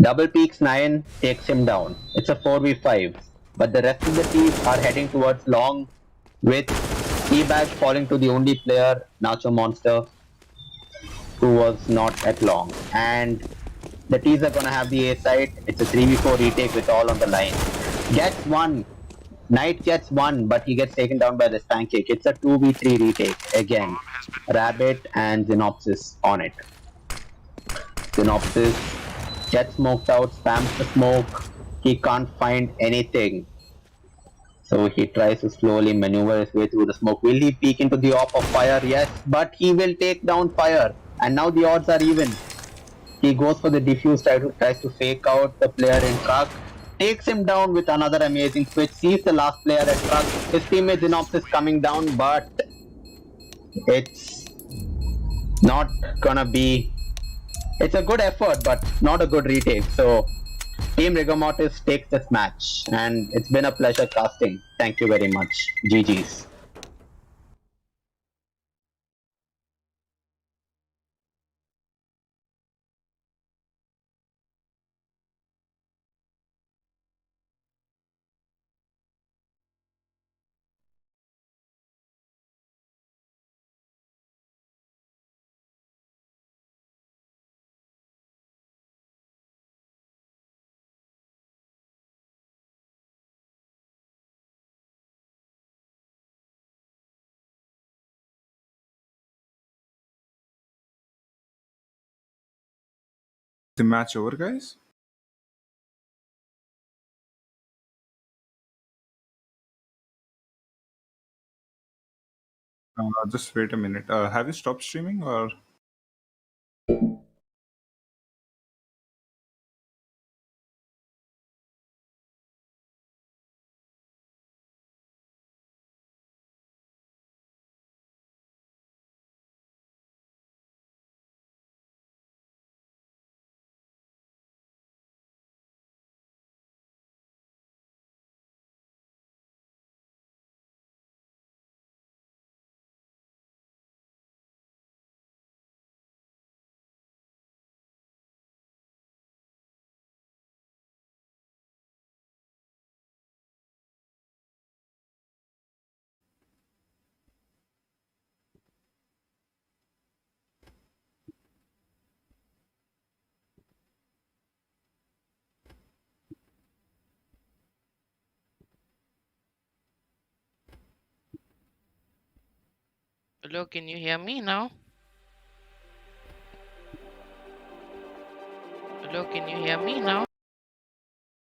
Double peaks 9 takes him down. It's a 4v5. But the rest of the teams are heading towards long with Teabag falling to the only player, Nacho Monster, who was not at long. And the T's are gonna have the A side. It's a 3v4 retake with all on the line. Gets one. Knight gets one, but he gets taken down by this pancake. It's a 2v3 retake again. Rabbit and Xenopsis on it. Xenopsis gets smoked out, spams the smoke. He can't find anything. So he tries to slowly maneuver his way through the smoke. Will he peek into the op of Fire? Yes, but he will take down Fire. And now the odds are even. He goes for the defuse, tries to fake out the player in truck, takes him down with another amazing switch, sees the last player at truck. His teammate Zinops is coming down, but it's not gonna be. It's a good effort, but not a good retake. So, Team Rigomotis takes this match, and it's been a pleasure casting. Thank you very much. GG's. The match over, guys? Just wait a minute. Have you stopped streaming or? Hello, can you hear me now? Hello, can you hear me now?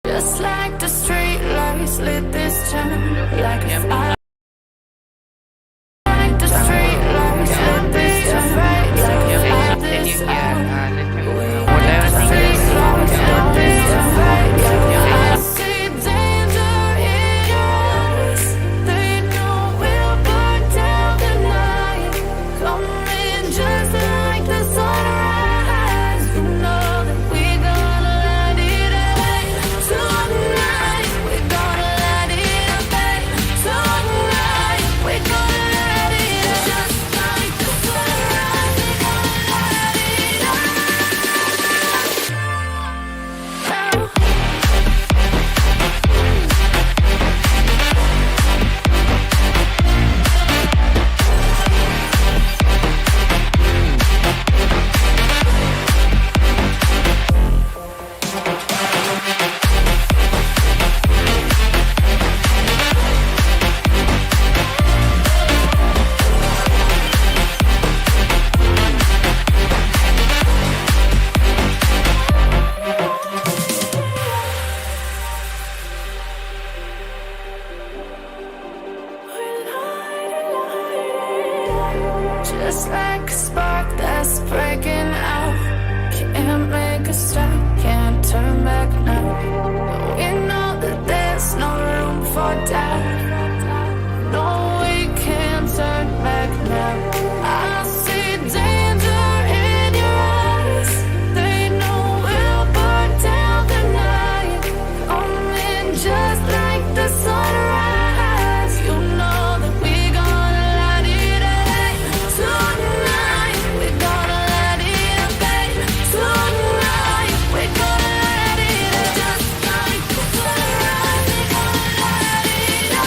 Just like the street lights lit this town, like a fire. Like the street lights lit this town, like a fire. Can you hear? Let me know. The Whatever street thing lights lit this town, like a fire. I you see danger in your eyes. They know we'll burn down the night. Coming just like the sunrise. You know that we gonna light it up tonight. We gonna light it up tonight. We gonna light it up just like the sunrise. We gonna light it up now. Just like a spark that's breaking out. Can't make a stop, can't turn back now. We know that there's no room for doubt. No, we can't turn back now. I see danger in your eyes. They know we'll burn down the night. Coming just like the sunrise. You know that we gonna light it up tonight. We gonna light it up tonight. We gonna light it up just like the sunrise. We gonna light it up.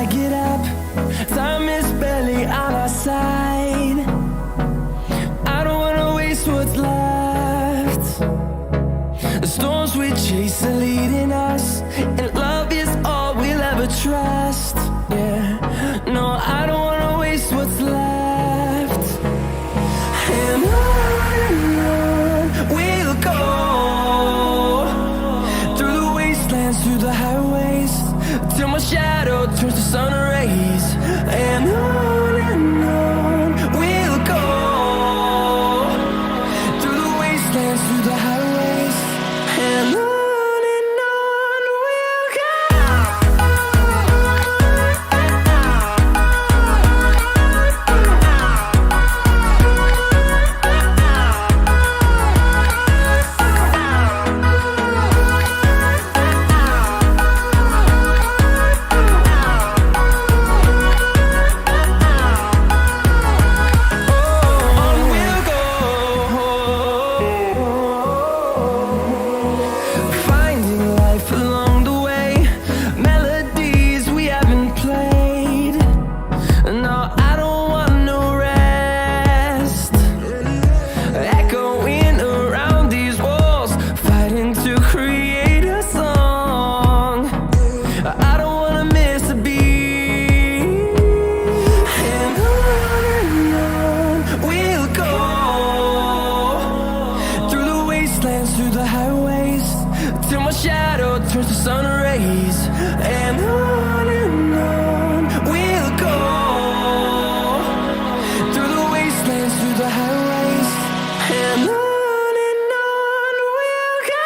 I get up, time is barely on our side. I don't wanna waste what's left. The storms we chase are leading us, and love is all we'll ever trust. Yeah, no, I don't wanna waste what's left. And on we'll go, through the wastelands, through the highways, till my shadow turns to sun rays. And on we'll go, through the wastelands, through the highways, and on we'll go. Finding life along the way, melodies we haven't played. No, I don't want no rest. Echoing around these walls, fighting to create a song. I don't wanna miss a beat. And on we'll go, through the wastelands, through the highways, till my shadow turns to sun rays. And on we'll go, through the wastelands, through the highways, and on we'll go.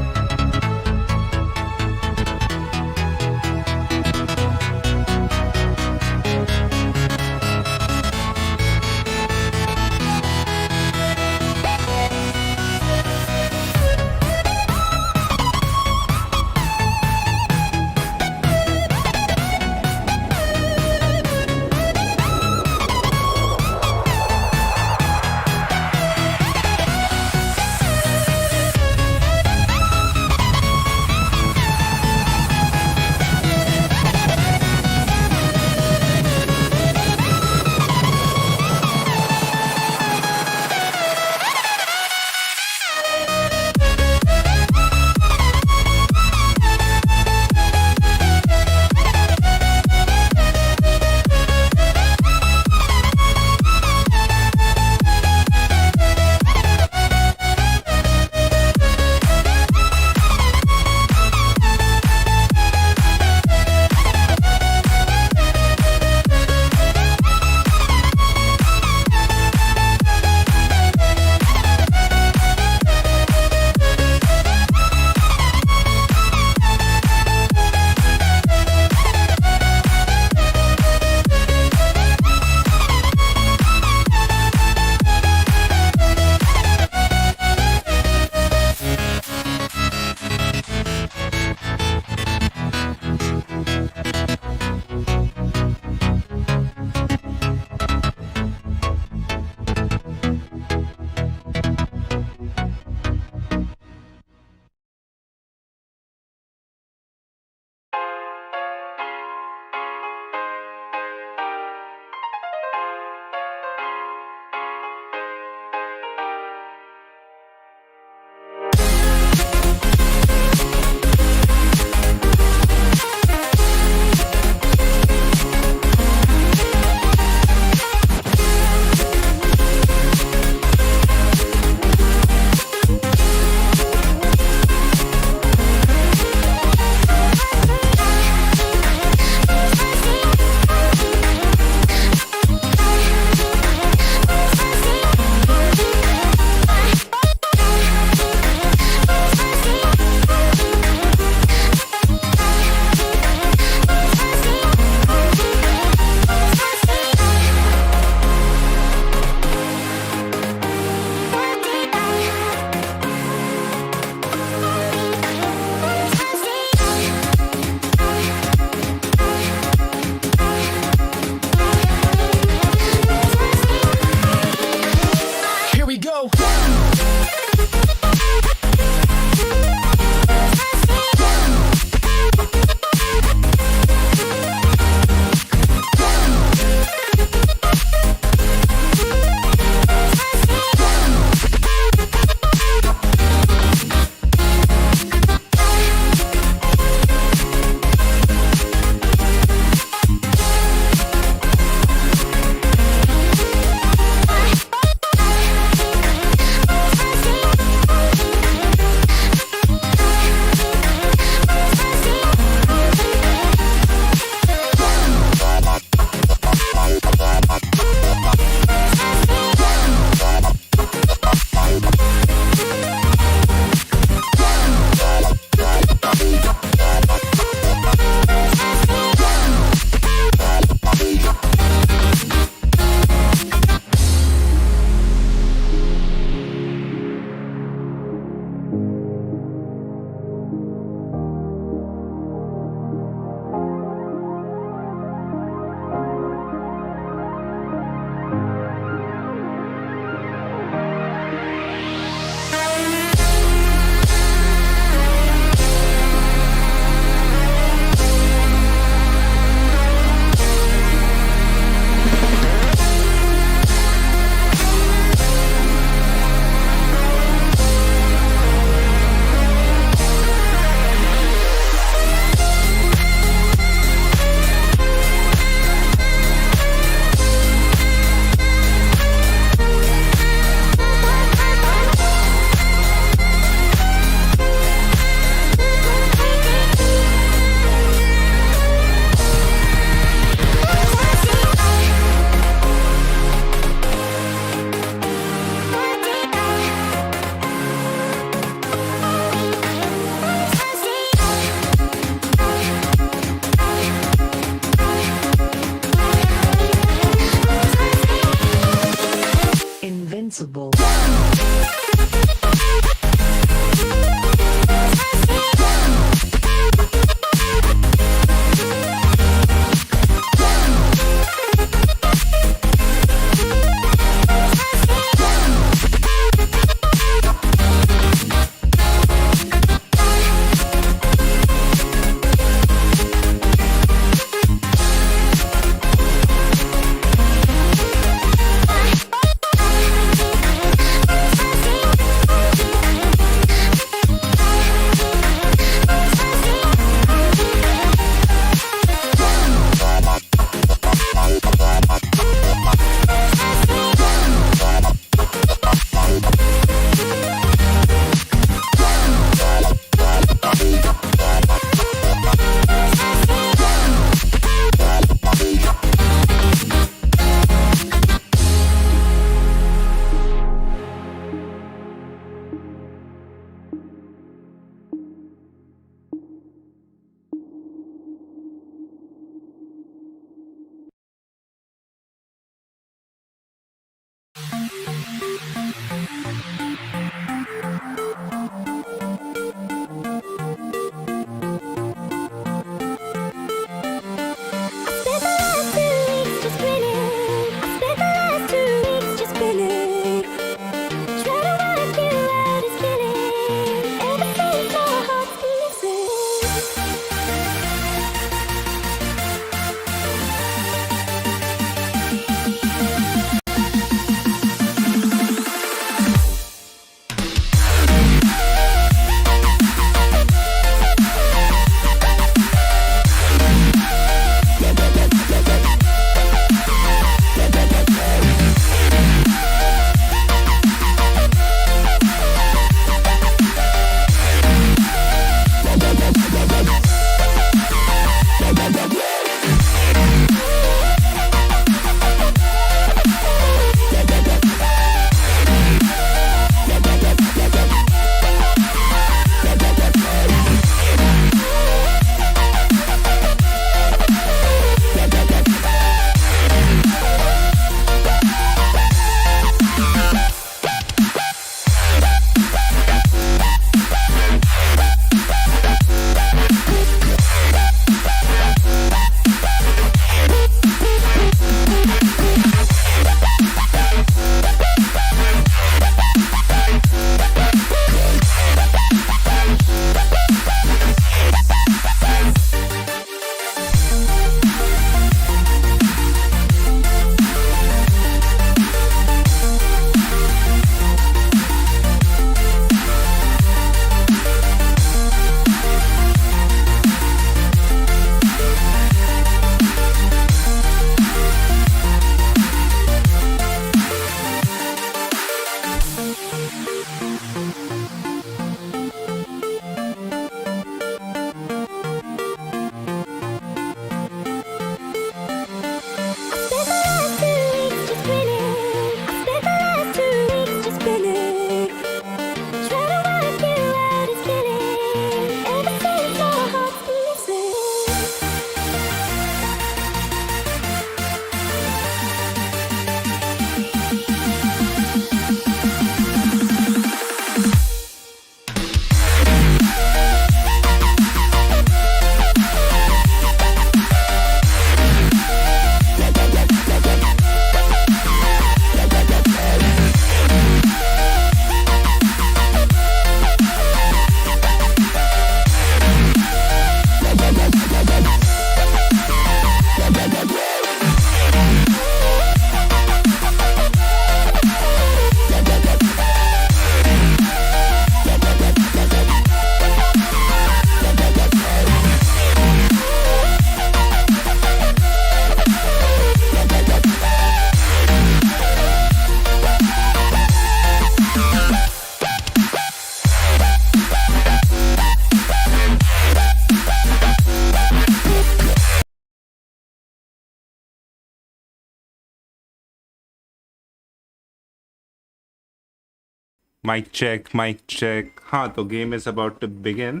Mic check, mic check. हाँ, तो game is about to begin,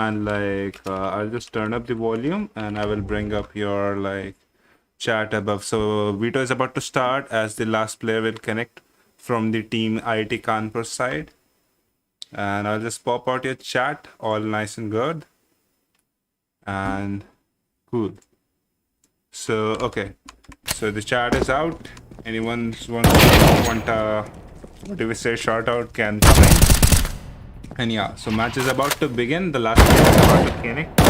and like I'll just turn up the volume, and I will bring up your like chat above. So video is about to start as the last player will connect from the team IIT Kanpur side, and I'll just pop out your chat, all nice and good, and cool. So okay, so the chat is out. Anyone want what do we say, shout out can come in. And yeah, so match is about to begin. The last player is about to connect.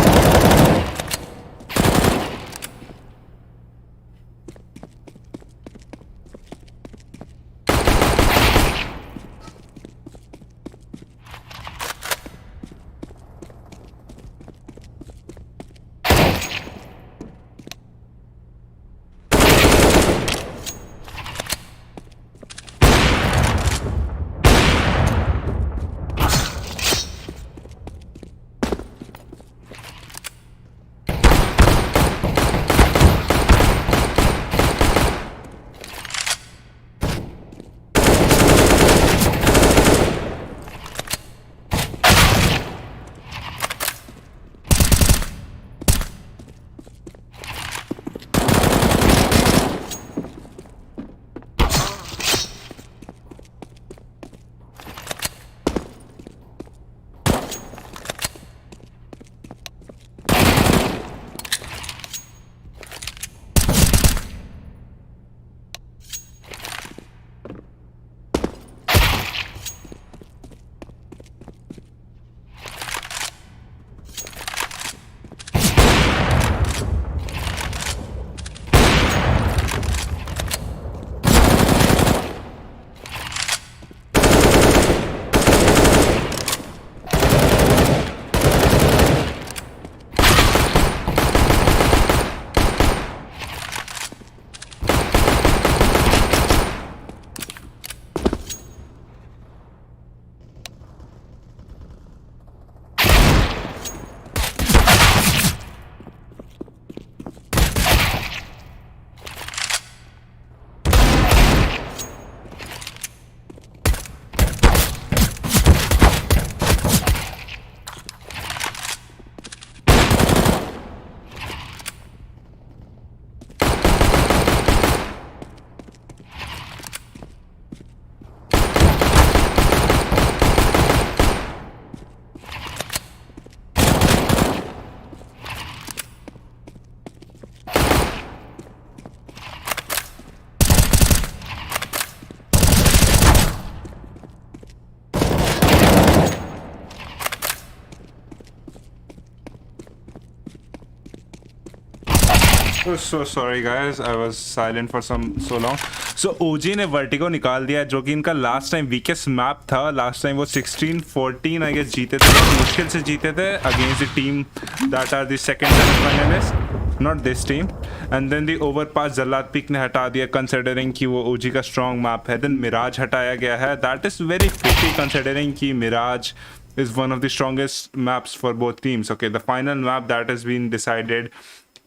So sorry guys, I was silent for so long. So OG ने vertigo निकाल दिया जो कि इनका last time weakest map था. Last time वो 16-14 I guess जीते थे, बहुत मुश्किल से जीते थे against the team that are the second semifinalist, not this team. And then the Overpass जल्लाद पीक ने हटा दिया कंसिडरिंग कि वो OG का स्ट्रॉन्ग मैप है. देन मिराज हटाया गया है. That is very pity considering कि Mirage is one of the strongest maps for both teams. Okay, the final map that has been decided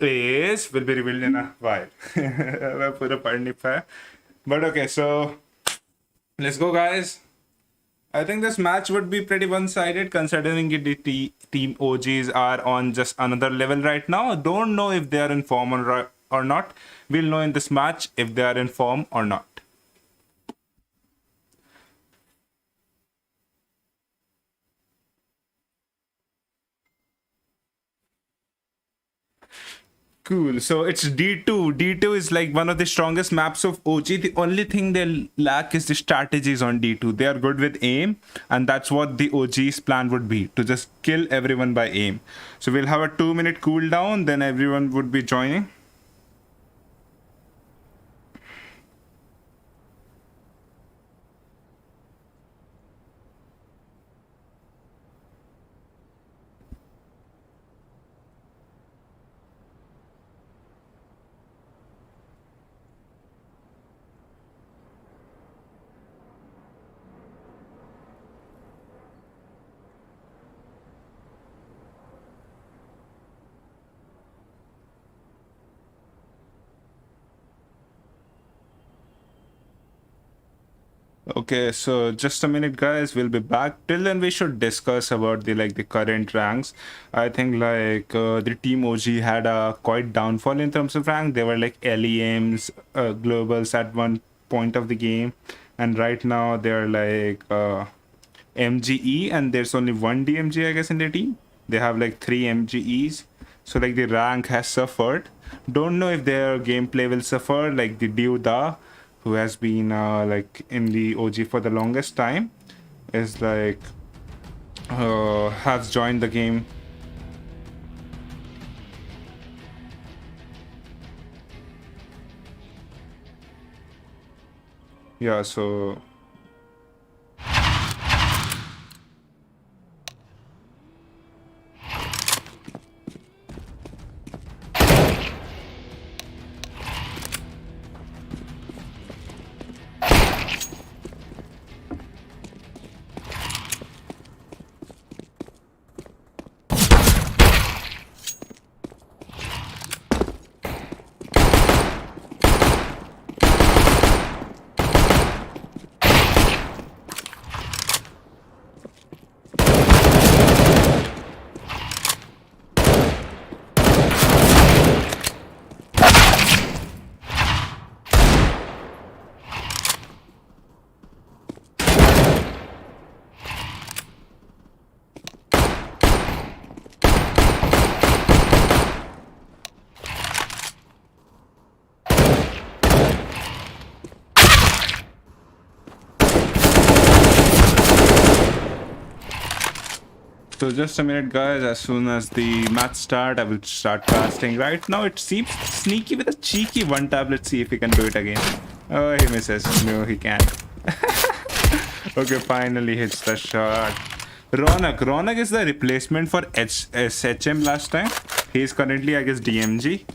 will be revealed in a while. मैं पूरा पढ़ नहीं पाया. But okay, so let's go guys. I think this match would be pretty one-sided considering the team OGs are on just another level right now. Don't know if they are in form or not. We'll know in this match if they are in form or not. Cool. So it's D2. D2 is like one of the strongest maps of OG. The only thing they lack is the strategies on D2. They are good with aim, and that's what the OG's plan would be, to just kill everyone by aim. So we'll have a 2-minute cooldown, then everyone would be joining. Okay, so just a minute, guys. We'll be back. Till then, we should discuss about the current ranks. I think the team OG had a quite downfall in terms of rank. They were like LEMs, globals at one point of the game, and right now they're MGE, and there's only one DMG, I guess, in their team. They have like 3 MGEs, so like the rank has suffered. Don't know if their gameplay will suffer. Like the Duda, who has been in the OG for the longest time, is has joined the game. Yeah, so So just a minute, guys. As soon as the match start, I will start casting. Right now, it seems sneaky with a cheeky one tap. Let's see if he can do it again. Oh, he misses. No, he can't. Okay, finally hits the shot. Ronak is the replacement for SHM last time. He is currently, I guess, DMG.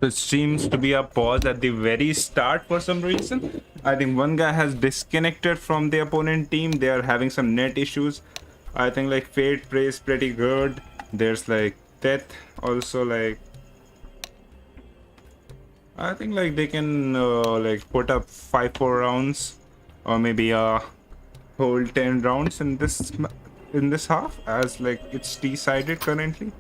It seems to be a pause at the very start for some reason. I think one guy has disconnected from the opponent team. They are having some net issues. I think like Fate plays pretty good. There's like Death also like. I think like they can put up 5-4 rounds, or maybe hold 10 rounds in this half, as like it's decided currently.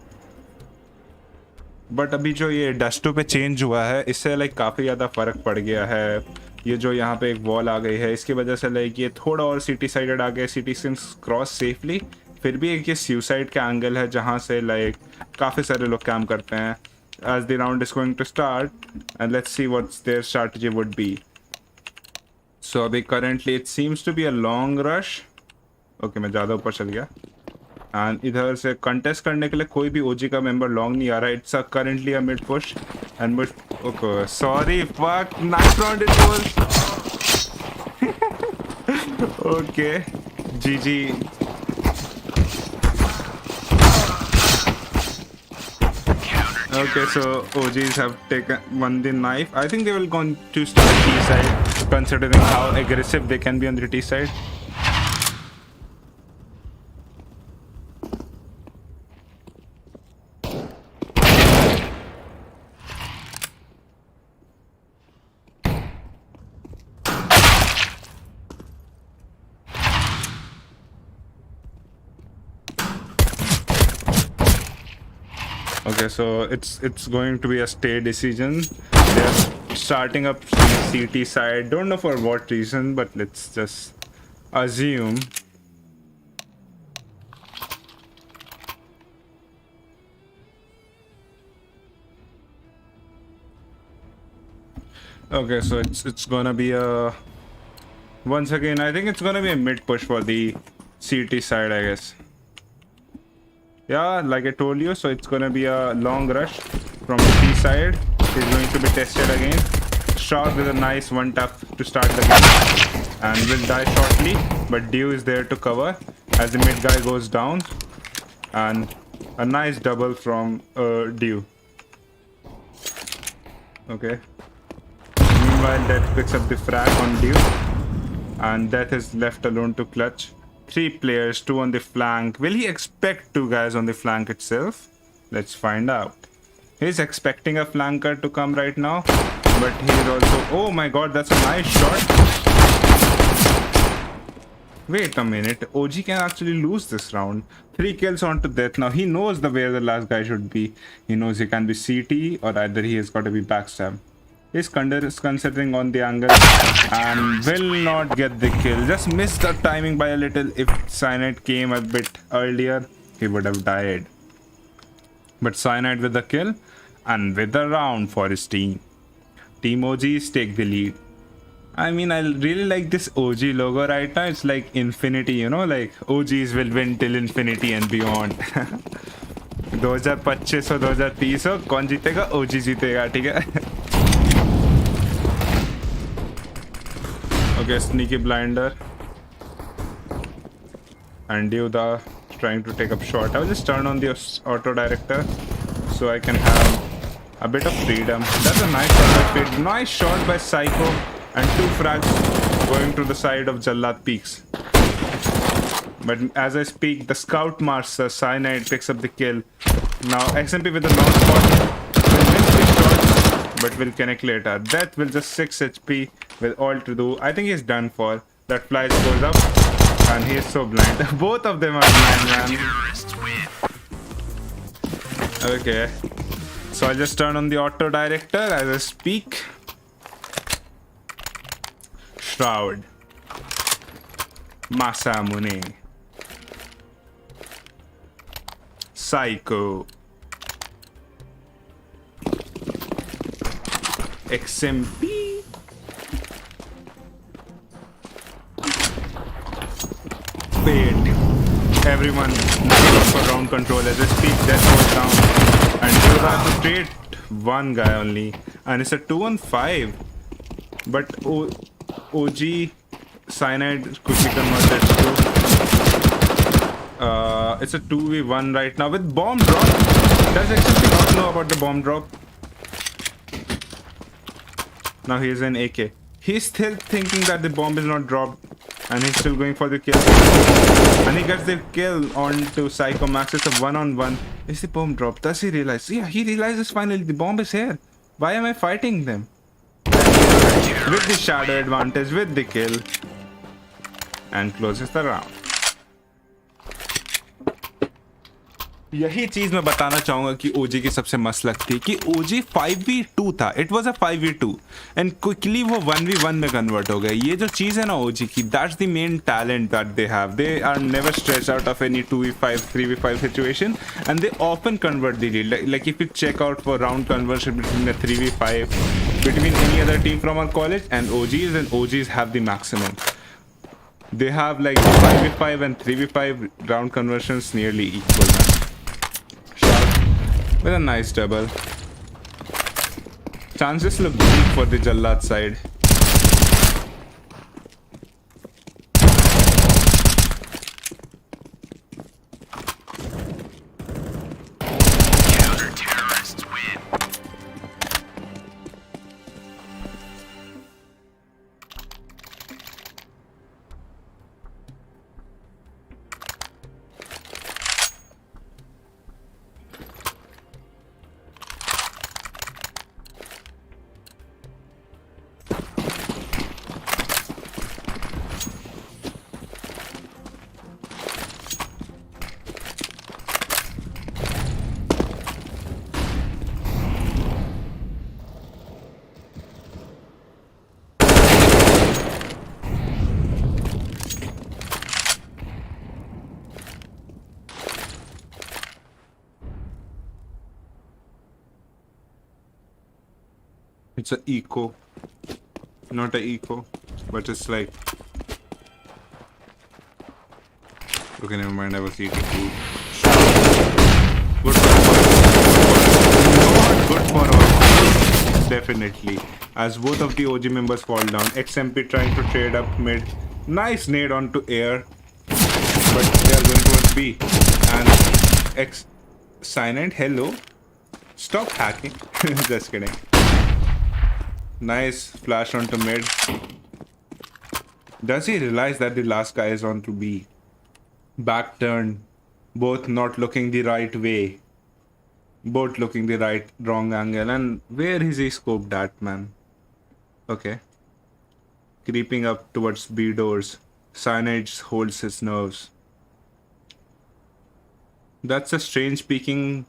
But अभी जो ये डस्टो पे change हुआ है इससे like काफ़ी ज़्यादा फ़र्क पड़ गया है। ये जो यहाँ पे एक वॉल आ गई है इसकी वजह से लाइक ये थोड़ा और सिटी साइडेड आ गया, सिटी कैन क्रॉस सेफली। फिर भी एक ये सुसाइड का एंगल है जहाँ से लाइक काफ़ी सारे लोग काम करते हैं। As the round is going to start and let's see what's their strategy would be. So अभी currently it seems to be a long rush. Okay मैं ज़्यादा ऊपर चल गया। एंड इधर से कंटेस्ट करने के लिए कोई भी ओजी का मेंबर लॉन्ग नहीं आ रहा है। It's currently a mid push and mid. Okay sorry fuck, nice round it was. Okay जीजी। Okay, so OGs have won the knife. I think they will go to start T side, considering how aggressive they can be on the T side. Okay, so it's going to be a stay decision. They're starting up CT side. Don't know for what reason, but let's just assume. Okay, so it's gonna be a, once again I think it's gonna be a mid push for the CT side, I guess. Yeah, like I told you, so it's gonna be a long rush from the T side. It's going to be tested again. Shot with a nice one tap to start the game, and will die shortly. But Dew is there to cover as the mid guy goes down, and a nice double from Dew. Okay. Meanwhile, Death picks up the frag on Dew, and Death is left alone to clutch. 3 players, 2 on the flank. Will he expect 2 guys on the flank itself? Let's find out. He's expecting a flanker to come right now, but he's also... Oh my god, that's a nice shot. Wait a minute, OG can actually lose this round. 3 kills onto Death. Now he knows where the last guy should be. He knows he can be CT or either he has got to be backstab. He's considering on the angle and will not get the kill. Just missed the timing by a little. If Cyanide came a bit earlier, he would have died. But Cyanide with the kill and with the round for his team. Team OGs take the lead. I mean, I really like this OG logo right now. It's like infinity, you know, like OGs will win till infinity and beyond. 2025 हो 2030 हो कौन जीतेगा? OG जीतेगा, ठीक है? Okay, sneaky blinder. And Yuda trying to take up shot. I will just turn on the auto director so I can have a bit of freedom. That's a nice shot. Nice shot by Psycho, and 2 frags going to the side of Jallad peaks. But as I speak, the scout master Cyanide picks up the kill. Now XMP with the long spot will miss the shot, but will connect later. Death will just 6 HP with all to do. I think he's done for. That flies goes up, and he is so blind. Both of them are blind, man. Okay, so I'll just turn on the auto director as I speak. Shroud, Masamune, Psycho, XMP. Wait, everyone for round control as I speak. Death goes down, and you have to trade 1 guy only, and it's a 2-on-5. But OG Cyanide quickly converted to it's a 2v1 right now with bomb drop. Does XMP not know about the bomb drop? Now he is in AK. He's still thinking that the bomb is not dropped, and he's still going for the kill. And he gets the kill onto Psycho Max. It's a 1-on-1. Is the bomb dropped? Does he realize? Yeah, he realizes finally the bomb is here. Why am I fighting them? With the shadow advantage, with the kill, and closes the round. यही चीज मैं बताना चाहूंगा कि ओजी की सबसे मस्त लगती है कि ओजी 5v2 था. It was a 5v2 and quickly वो 1v1 में कन्वर्ट हो गए. ये जो चीज है ना ओजी की, that's the main talent that they have. They are never stretch out of any 2v5 3v5 situation and they often convert the lead. Like if you check out for round conversion between the 3v5 between any other team from our college and OGs, and OGs have the maximum. They have like 5v5 and 3v5 round conversions nearly equal, man. With a nice double. Chances look bleak for the Jallad side. It's a eco, not a eco, but it's like. Okay, never mind. I was eating food. Good for not good for us. Definitely. As both of the OG members fall down, XMP trying to trade up mid. Nice nade onto air, but they are going towards B. And X Cyanide, hello. Stop hacking. Just kidding. Nice flash onto mid. Does he realize that the last guy is onto B? Back turn. Both not looking the right way. Both looking the wrong angle. And where is he scoped at, man? Okay. Creeping up towards B doors. Cyanide holds his nerves. That's a strange peeking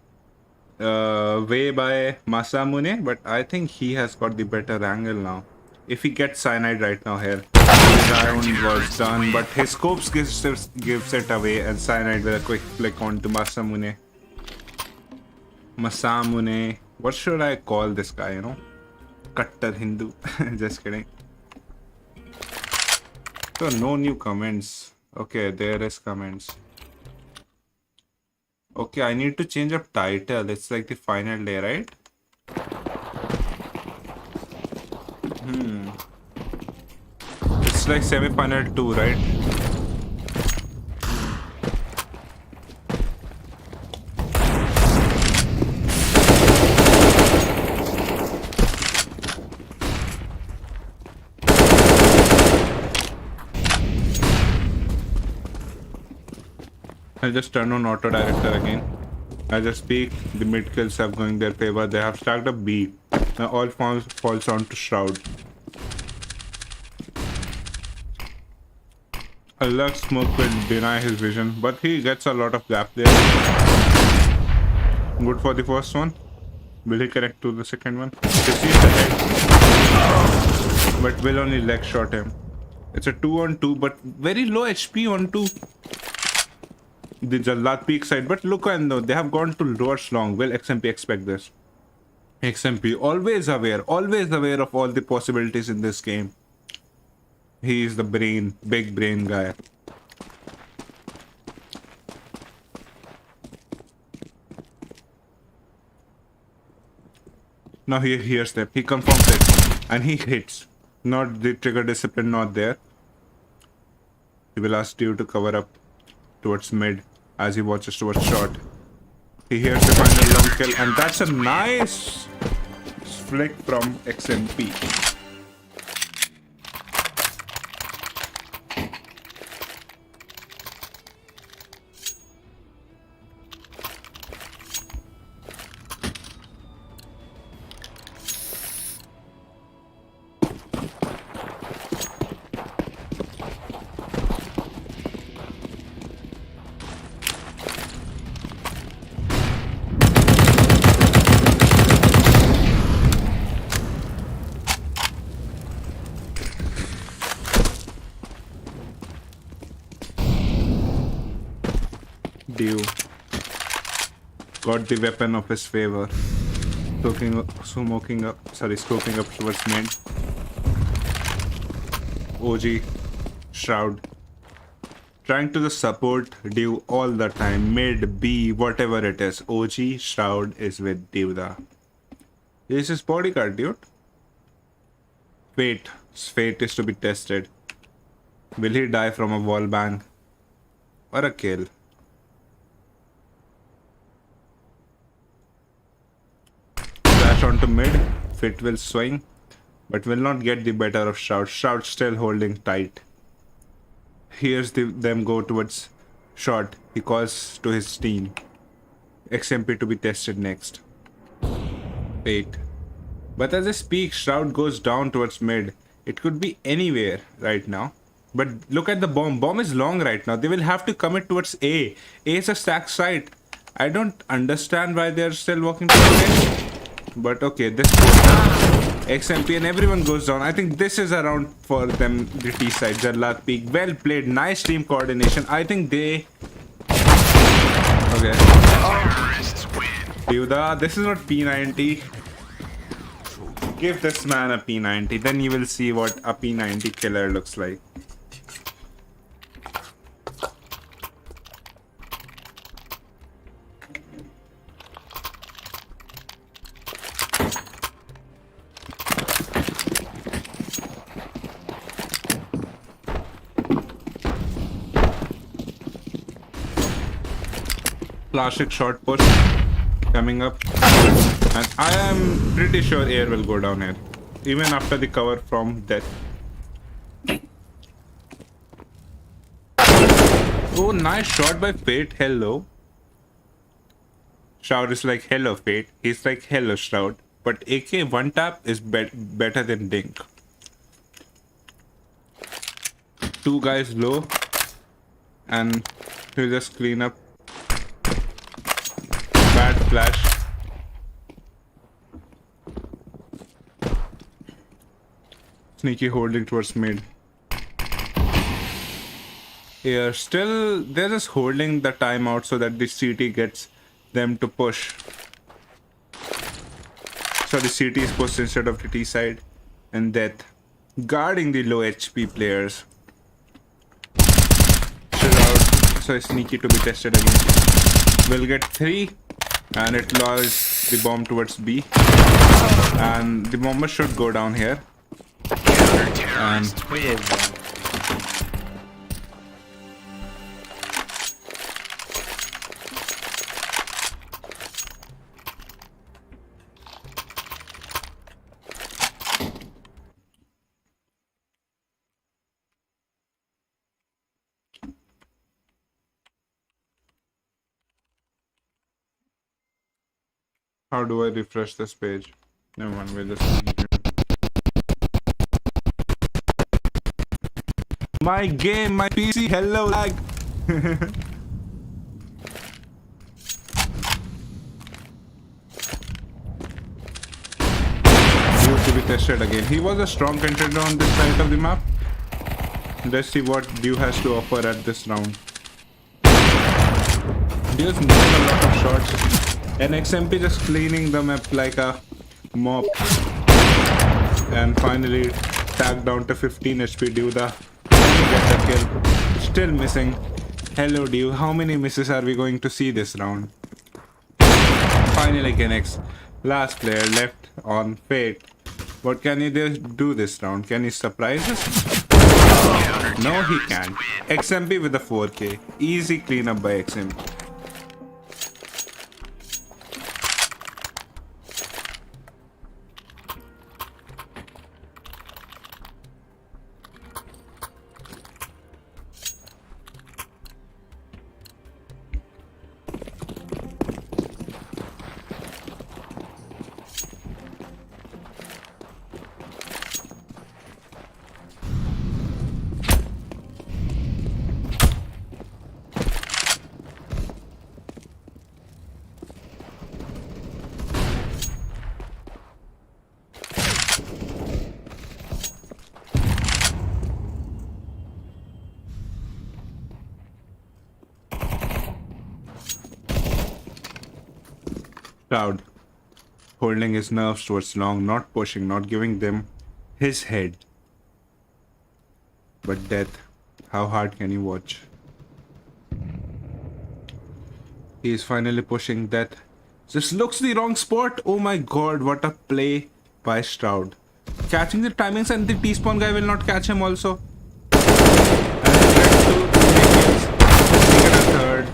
way by Masamune, but I think he has got the better angle now. If he gets Cyanide right now here, the round was done, but his scopes gives it away, and Cyanide with a quick flick onto Masamune. Masamune, what should I call this guy, you know? Kattar Hindu. Just kidding. So no new comments. Okay, there is comments. Okay, I need to change up title. It's like the final day, right? It's like semi-final 2, right? I'll just turn on auto director again. As I speak, the mid kills have going their favor. They have stacked up B. Now all falls on to Shroud. A luck smoke will deny his vision, but he gets a lot of gap there. Good for the first one. Will he connect to the second one? He sees the head, but will only leg shot him. It's a 2-on-2, but very low HP onto the Jallad peak side. But look, and though they have gone to rush long. Will XMP expect this? XMP always aware of all the possibilities in this game. He is the big brain guy. Now he hears them. He confirms it, and he hits. Not the trigger discipline, not there. He will ask you to cover up towards mid as he watches towards short. He hears the final long kill, and that's a nice flick from XMP. Dew got the weapon of his favor. Scoping up towards mid. OG, Shroud. Trying to support Dew all the time. Mid, B, whatever it is. OG, Shroud is with Devda. This is bodyguard, dude. Fate. Fate is to be tested. Will he die from a wall bang? Or a kill? Dash onto mid. Fit will swing. But will not get the better of Shroud. Shroud still holding tight. Here's them go towards short. He calls to his team. XMP to be tested next. Fate. But as I speak, Shroud goes down towards mid. It could be anywhere right now. But look at the bomb. Bomb is long right now. They will have to commit towards A. A is a stack site. I don't understand why they're still walking towards A. But okay, this XMP and everyone goes down. I think this is a round for them, the T side. Jallad peak. Well played. Nice team coordination. I think they... Okay. Duda, this is not P90. Give this man a P90. Then you will see what a P90 killer looks like. Classic short push coming up, and I am pretty sure air will go down here even after the cover from death. Oh, nice shot by Fate. Hello. Shroud is like hello Fate. He's like hello Shroud. But AK one tap is better than Dink. Two guys low, and he'll just clean up. Bad flash. Sneaky holding towards mid. Here, still they're just holding the timeout so that the CT gets them to push. So the CT is pushed instead of the T side. And Death guarding the low HP players. Shroud, so sneaky to be tested again. Will get 3. And it lures the bomb towards B. And the bomber should go down here. And how do I refresh this page? Never mind, we'll just... My game, my PC, hello lag! Used to be tested again. He was a strong contender on this side of the map. Let's see what Dew has to offer at this round. Dew's missing a lot of shots. And XMP just cleaning the map like a mop. And finally tagged down to 15 HP. Dew the get the kill. Still missing. Hello Dew, how many misses are we going to see this round? Finally Kenix. Last player left on Fate. What can he do this round? Can he surprise us? No, he can't. XMP with a 4K. Easy cleanup by XMP. Proud, holding his nerves towards long, not pushing, not giving them his head. But death, how hard can you watch? He is finally pushing death. Just looks the wrong spot. Oh my god, what a play by Stroud. Catching the timings, and the T-spawn guy will not catch him also. And he gets to 3 kills. He gets a third.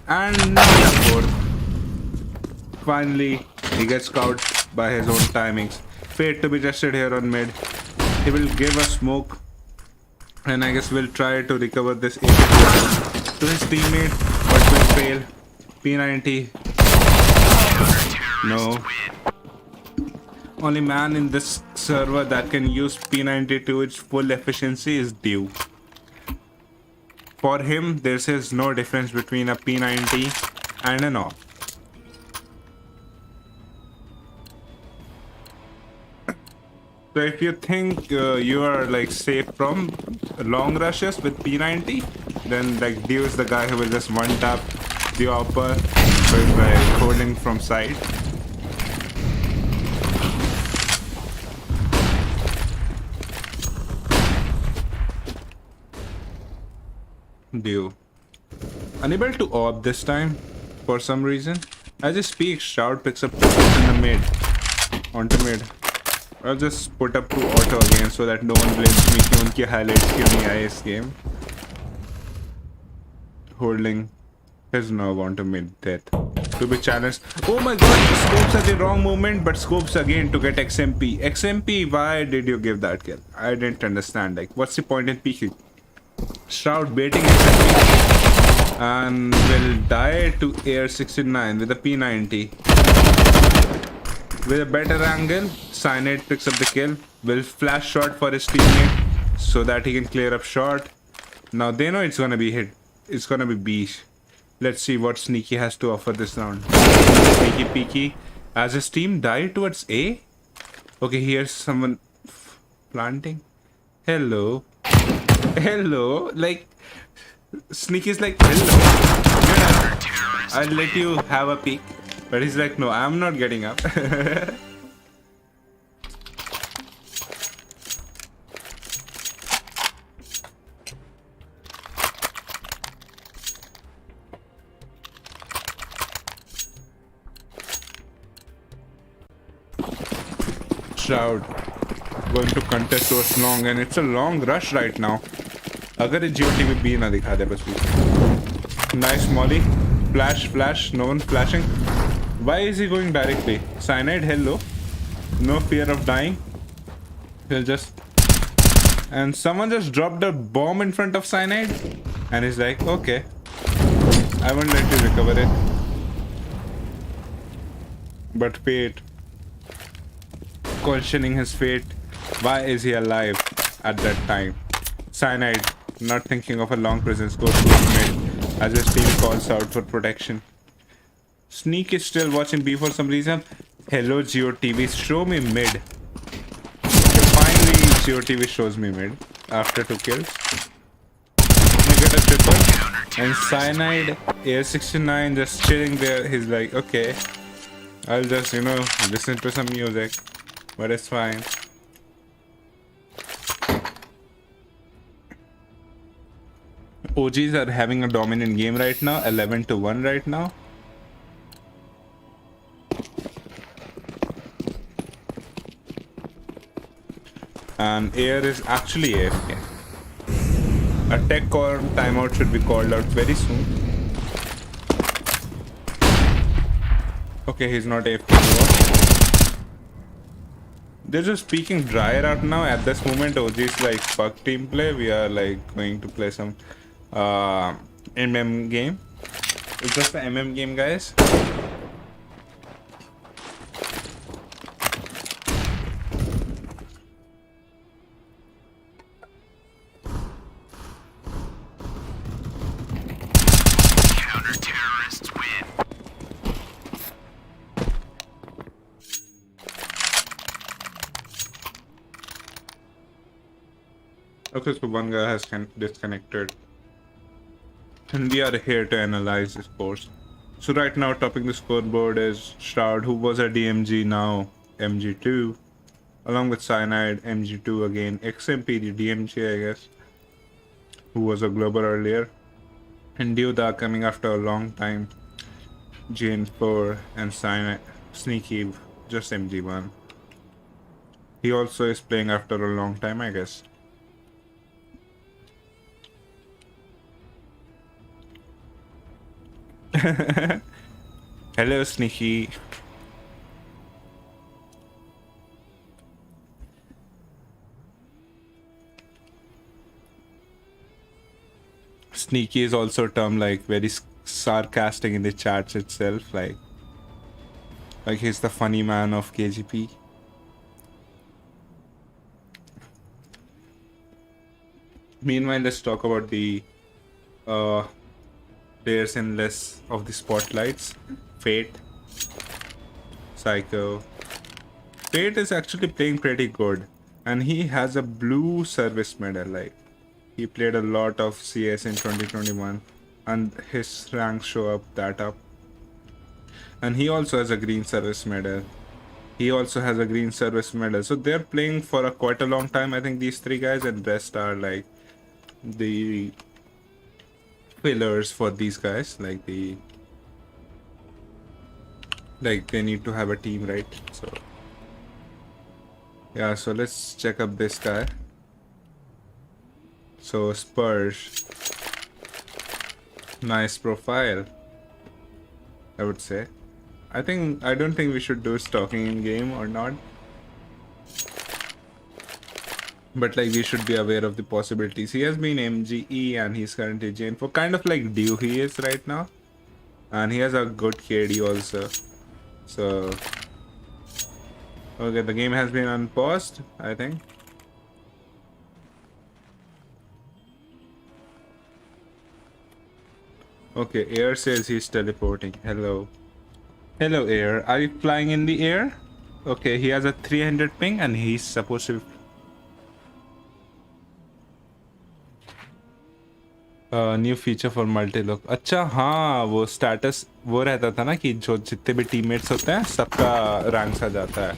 And not a fourth. Finally, he gets caught by his own timings. Fate to be tested here on mid. He will give a smoke. And I guess we'll try to recover this AK to his teammate, but will fail. P90. No. Only man in this server that can use P90 to its full efficiency is Dew. For him, there is no difference between a P90 and an AWP. So if you think you are like safe from long rushes with P90, then like Dew is the guy who will just one tap the upper with like holding from side. Dew. Unable to AWP this time for some reason. As I speak, Shroud picks up in the mid. Onto mid. I'll just put up 2 auto again so that no one blames me कि उनकी highlights क्यों नहीं आए इस game. Holding his nerve onto mid death. To be challenged. Oh my god, scopes at the wrong moment, but scopes again to get XMP. XMP, why did you give that kill? I didn't understand. Like, what's the point in peeking? Shroud baiting XMP and will die to Air 69 with a P90. With a better angle, Cyanide picks up the kill, will flash shot for his teammate so that he can clear up shot. Now they know it's gonna be hit. It's gonna be beach. Let's see what Sneaky has to offer this round. Sneaky peeky. As his team died towards A? Okay, here's someone planting. Hello. Hello. Like, Sneaky's like, hello. Yeah, I'll let you have a peek. But he's like, no, I'm not getting up. Shroud going to contest towards long, and it's a long rush right now. अगर ये GOT में B ना दिखा दे बस भी. Nice molly. Flash, no one flashing. Why is he going directly? Cyanide, hello. No fear of dying. He'll just... And someone just dropped a bomb in front of Cyanide. And he's like, okay. I won't let you recover it. But fate. Questioning his fate. Why is he alive at that time? Cyanide, not thinking of a long presence, goes to his mid as his team calls out for protection. Sneak is still watching B for some reason. Hello GeoTV, show me mid. Okay, finally GeoTV shows me mid after 2 kills. We get a triple. And Cyanide, Air 69 just chilling there. He's like, okay, I'll just, you know, listen to some music. But it's fine. OGs are having a dominant game right now, 11-1 right now. And Air is actually AFK. A tech core timeout should be called out very soon. Okay, he's not AFK anymore. They're just speaking dry right now. At this moment, OG is like, fuck team play. We are like going to play some MM game. It's just an MM game, guys. Counter-terrorists win. Okay, so one guy has disconnected. And we are here to analyze this course. So right now, topping the scoreboard is Shroud, who was a DMG, now MG2, along with Cyanide, MG2 again, XMP, the DMG, I guess, who was a global earlier, and Duda coming after a long time, GN4, and Cyanide, Sneaky, just MG1. He also is playing after a long time, I guess. Hello, Sneaky. Sneaky is also a term like very sarcastic in the chats itself, like he's the funny man of KGP. Meanwhile, let's talk about the players in less of the spotlights. Fate, Psycho. Fate is actually playing pretty good, and he has a blue service medal. Like, he played a lot of CS in 2021, and his ranks show up. And he also has a green service medal. He also has a green service medal. So they're playing for quite a long time, I think, these three guys, and rest are like the fillers for these guys. Like they need to have a team, right? So yeah, so let's check up this guy. So Spurs, nice profile, I would say. I don't think we should do stalking in game or not, but like we should be aware of the possibilities. He has been MGE and he's currently Jane4, kind of like Dew he is right now, and he has a good KD also. So okay, the game has been unpaused, I think. Okay, Air says he's teleporting. Hello. Hello, Air. Are you flying in the air? Okay, he has a 300 ping and he's supposed to... new feature for multi lock. अच्छा हाँ, वो status वो रहता था ना कि जो जितने भी टीममेट्स होते हैं सबका रैंक आ जाता है.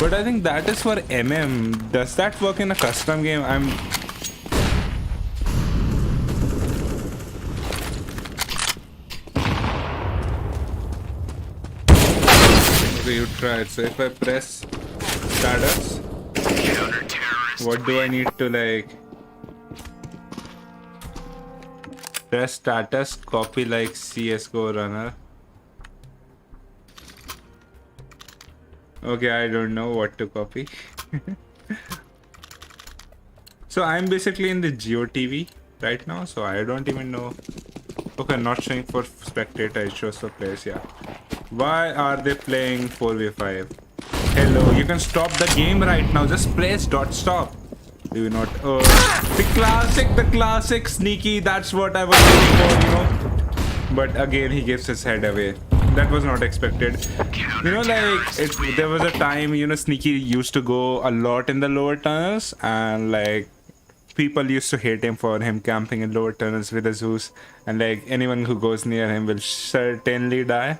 But I think that is for MM. Does that work in a custom game? I am... You tried. So if I press status, what do I need to like press status, copy like CSGO runner? Okay, I don't know what to copy. So I'm basically in the GeoTV right now, so I don't even know. Okay, not showing for spectator, it shows for players. Yeah. Why are they playing 4v5? Hello, you can stop the game right now. Just press dot stop. Do you not? The classic Sneaky. That's what I was looking for, you know. But again, he gives his head away. That was not expected. You know, like there was a time, you know, Sneaky used to go a lot in the lower tunnels, and like people used to hate him for him camping in lower tunnels with a Zeus, and like anyone who goes near him will certainly die.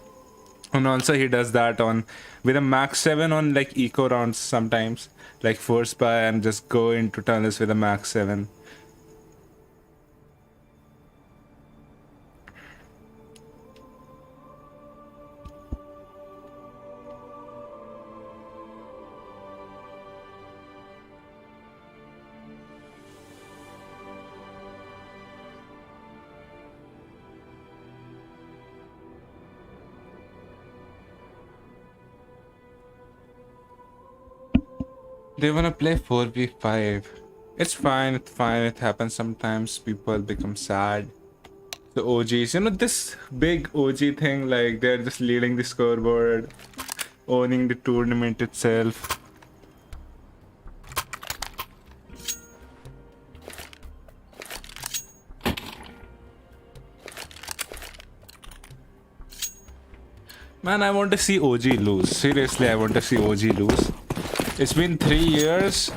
And also he does that on with a max 7 on like eco rounds sometimes, like force by and just go into tunnels with a max 7. They wanna play 4v5. It's fine, it happens sometimes. People become sad. The OGs, you know, this big OG thing, like they're just leading the scoreboard, owning the tournament itself. Man, I want to see OG lose. Seriously, I want to see OG lose. It's been 3 years,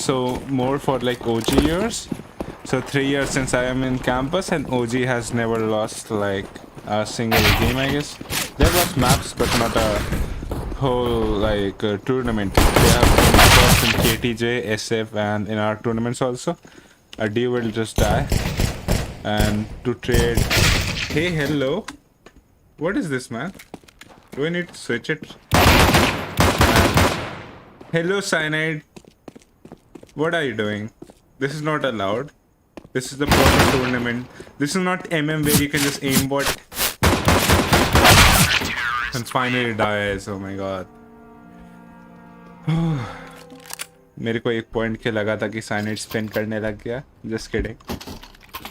so more for like OG years. So 3 years since I am in campus, and OG has never lost like a single game, I guess. There was maps, but not a whole tournament. They have some maps in KTJ, SF, and in our tournaments also. A D will just die, and to trade. Hey, hello. What is this, man? Do I need to switch it? Hello, Cyanide. What are you doing? This is not allowed. This is the proper tournament. This is not MM where you can just aimbot and finally dies. Oh my god. मेरे को एक point के लगा था कि cyanide spend करने लग गया. Just kidding.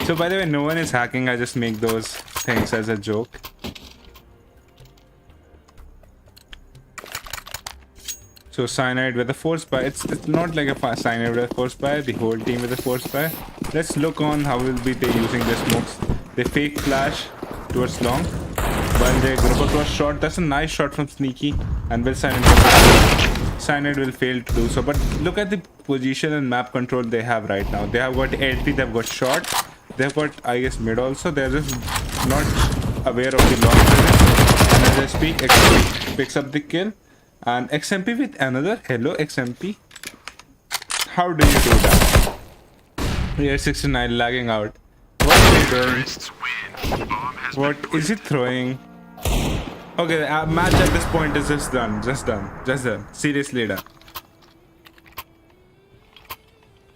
So by the way, no one is hacking. I just make those things as a joke. So cyanide with a force buy. It's not like a cyanide with a force buy. The whole team with a force buy. Let's look on how will be they using their smokes. They fake flash towards long, while they group across short. That's a nice shot from Sneaky, and will cyanide will fail to do so. But look at the position and map control they have right now. They have got LT. They've got short. They've got, I guess, mid also. They're just not aware of the long presence. And as I speak, XP picks up the kill. And XMP with another. Hello, XMP. How do you do that? Here 69 lagging out. What are you doing? What is he throwing? Okay, the match at this point is just done. Just done. Just done. Seriously done.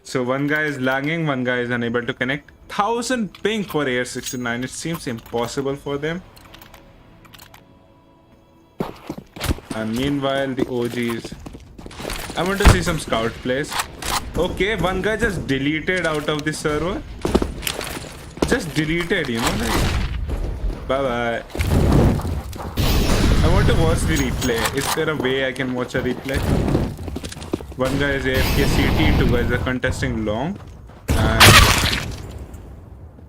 So one guy is lagging, one guy is unable to connect. 1000 ping for Air 69. It seems impossible for them. And meanwhile, the OGs. I want to see some scout plays. Okay, one guy just deleted out of the server. Just deleted, you know, like. Bye-bye. I want to watch the replay. Is there a way I can watch a replay? One guy is AFK CT, two guys are contesting long. And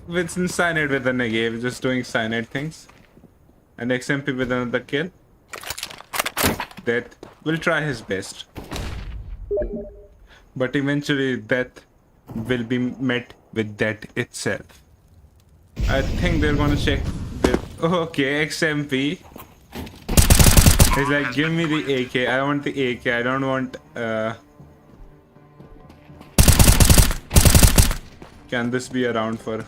with cyanide with the negative, just doing cyanide things. And XMP with another kill. Death will try his best, but eventually death will be met with death itself. I think they're gonna check this. Okay, XMP is like, give me the AK. I want the AK. I don't want can this be around for?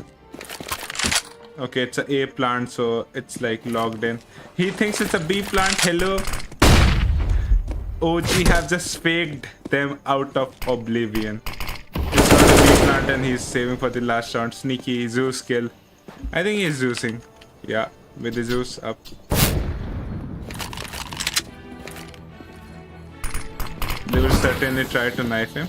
Okay, it's a A plant, so it's like logged in. He thinks it's a B plant. Hello. OG have just faked them out of oblivion. It's not a B plant and he's saving for the last round. Sneaky Zeus kill. I think he's Zeusing. Yeah, with the Zeus up. They will certainly try to knife him.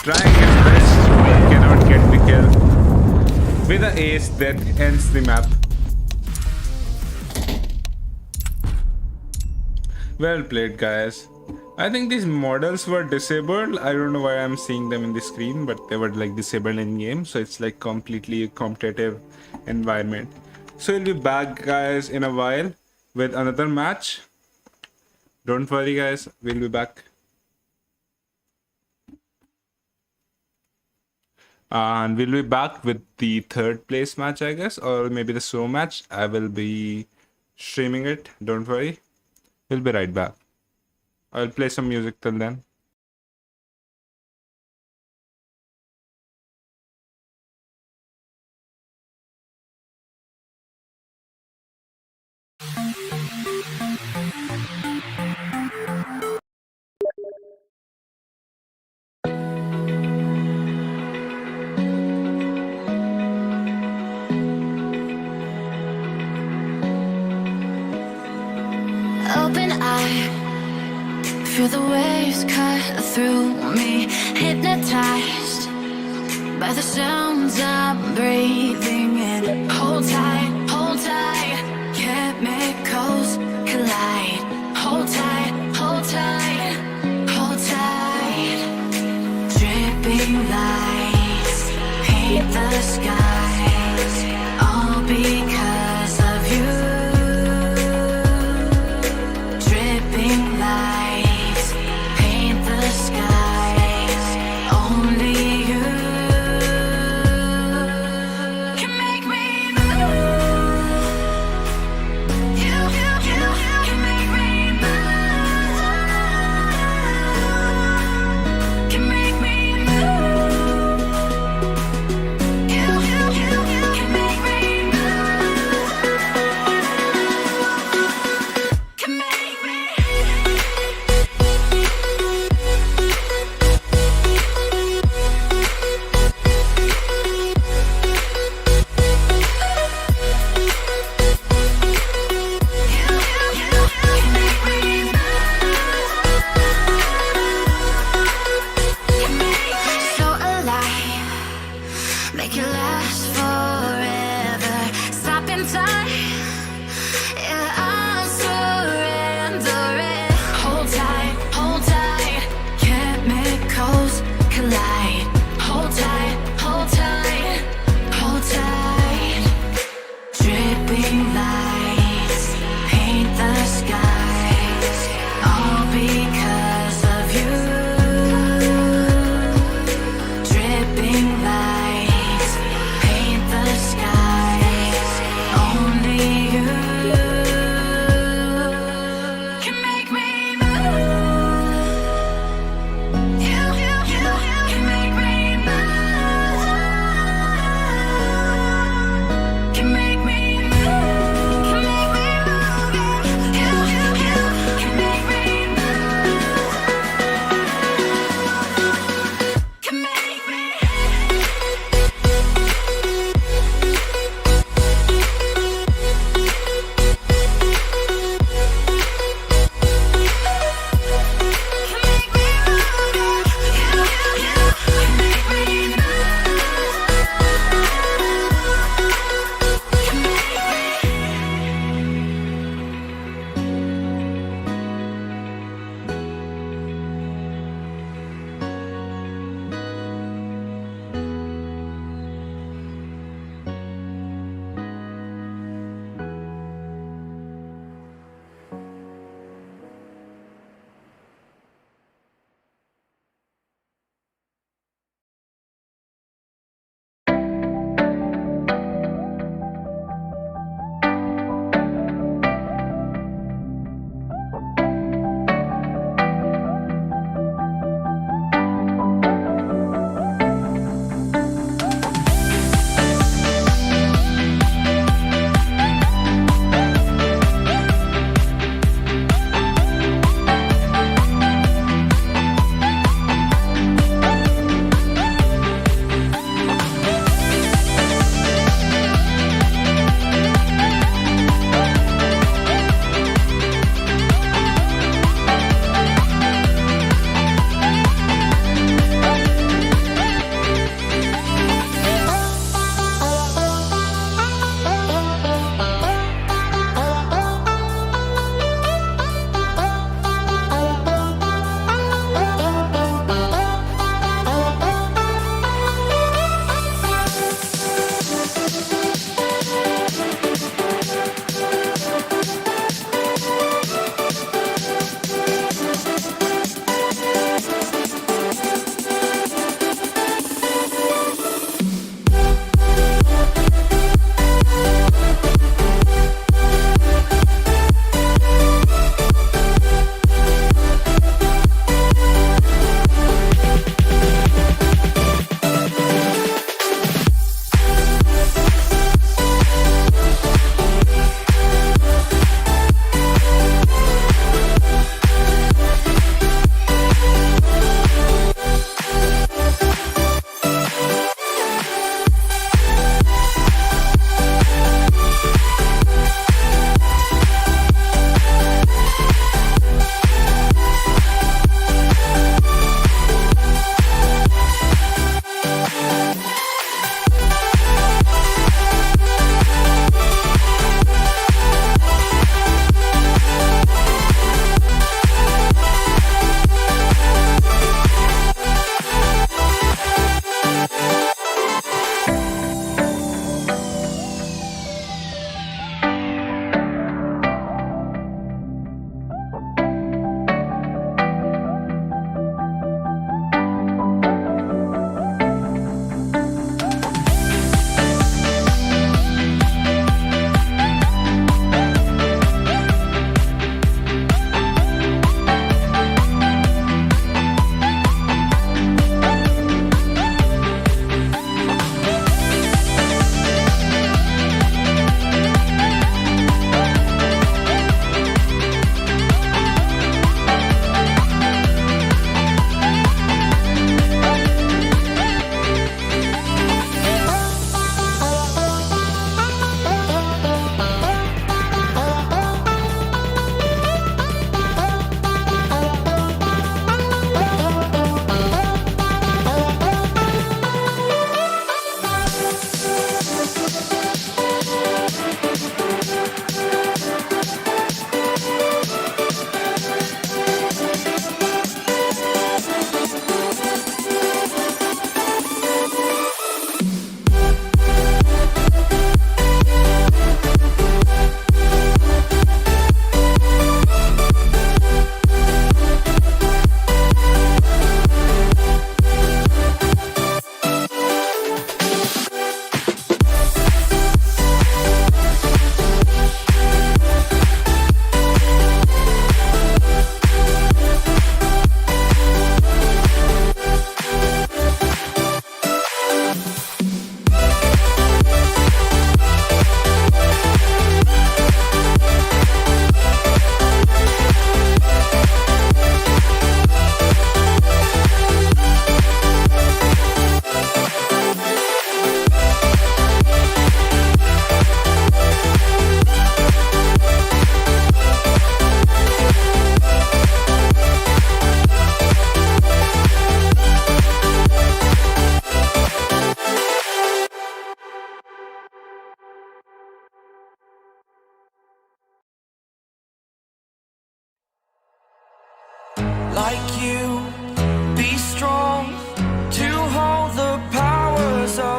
Trying his best, but cannot get the kill. With an ace that ends the map. Well played, guys. I think these models were disabled. I don't know why I'm seeing them in the screen, but they were like disabled in game, so it's like completely a competitive environment. So we'll be back, guys, in a while with another match. Don't worry, guys, we'll be back. And we'll be back with the third place match, I guess, or maybe the show match. I will be streaming it, don't worry. We'll be right back. I'll play some music till then. Open eye, feel the waves cut through me, hypnotized by the sounds I'm breathing in. Hold tight, chemicals collide. Hold tight, hold tight, hold tight. Dripping lights paint the skies, all because of you. Lights paint the skies, only you. Dripping lights paint the skies. Only you can make me move. You can make me move. Can make me move. Can make me move. You can make me move. Can make me.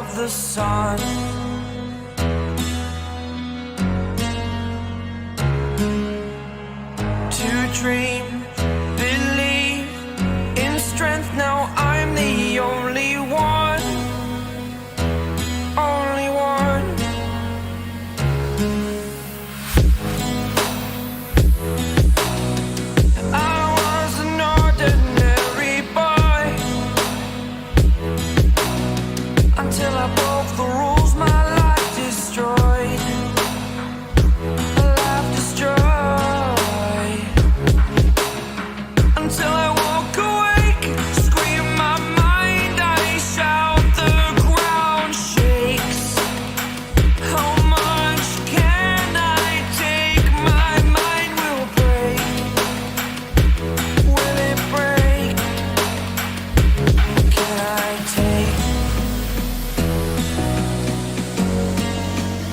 of the sun. To dream, believe in strength. Now I'm the only one, only one. I was an ordinary boy until I broke the rules. My life destroyed, life destroyed. Until I woke awake, scream my mind, I shout, the ground shakes. How much can I take? My mind will break. Will it break? Can I take?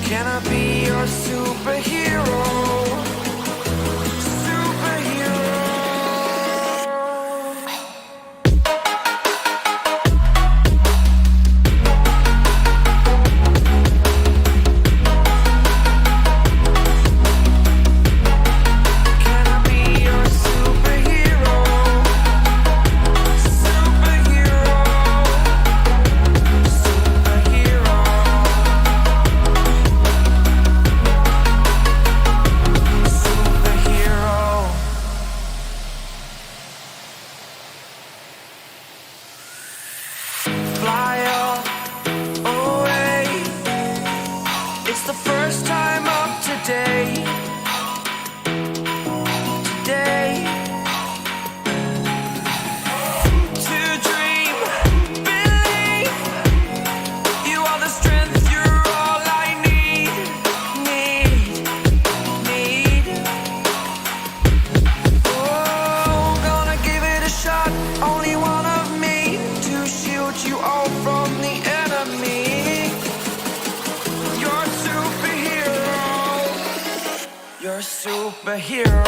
Can I be your superhero? Superhero. Can I be your superhero? Superhero. Superhero. Superhero. Fly away. It's the first time of today. Today. To dream, believe. You are the strength, you're all I need. Need. Oh, gonna give it a shot. Only one of me to shield you all from the enemy. You're a superhero. You're a superhero.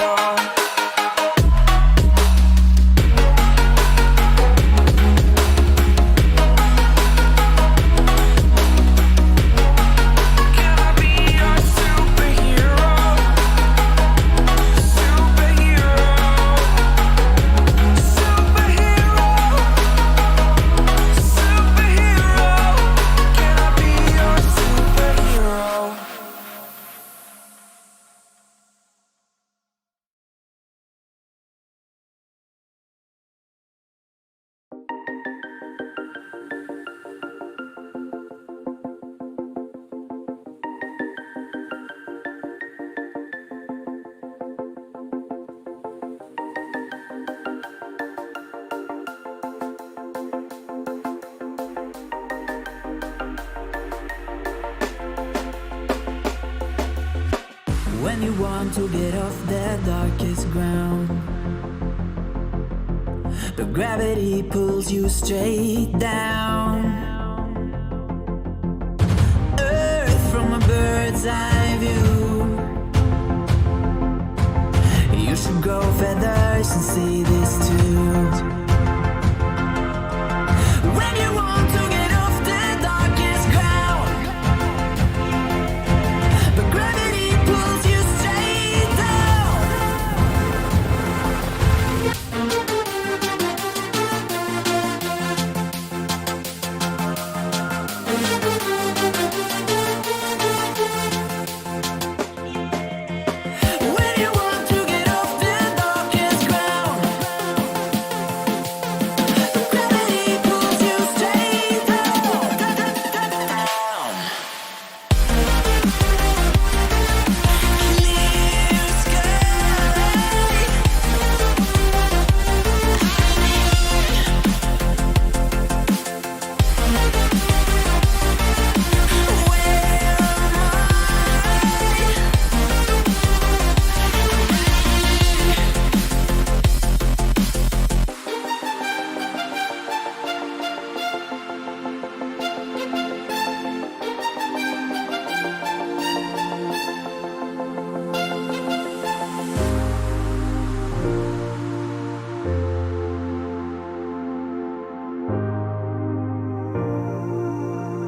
Can I be your superhero? Superhero. Superhero. Superhero. Can I be your superhero? When you want to get off the darkest ground, the gravity pulls you straight down. Earth from a bird's eye view. You should grow feathers and see this too. When you want to get off the darkest ground, the gravity pulls you straight down. When you want to get off the darkest ground,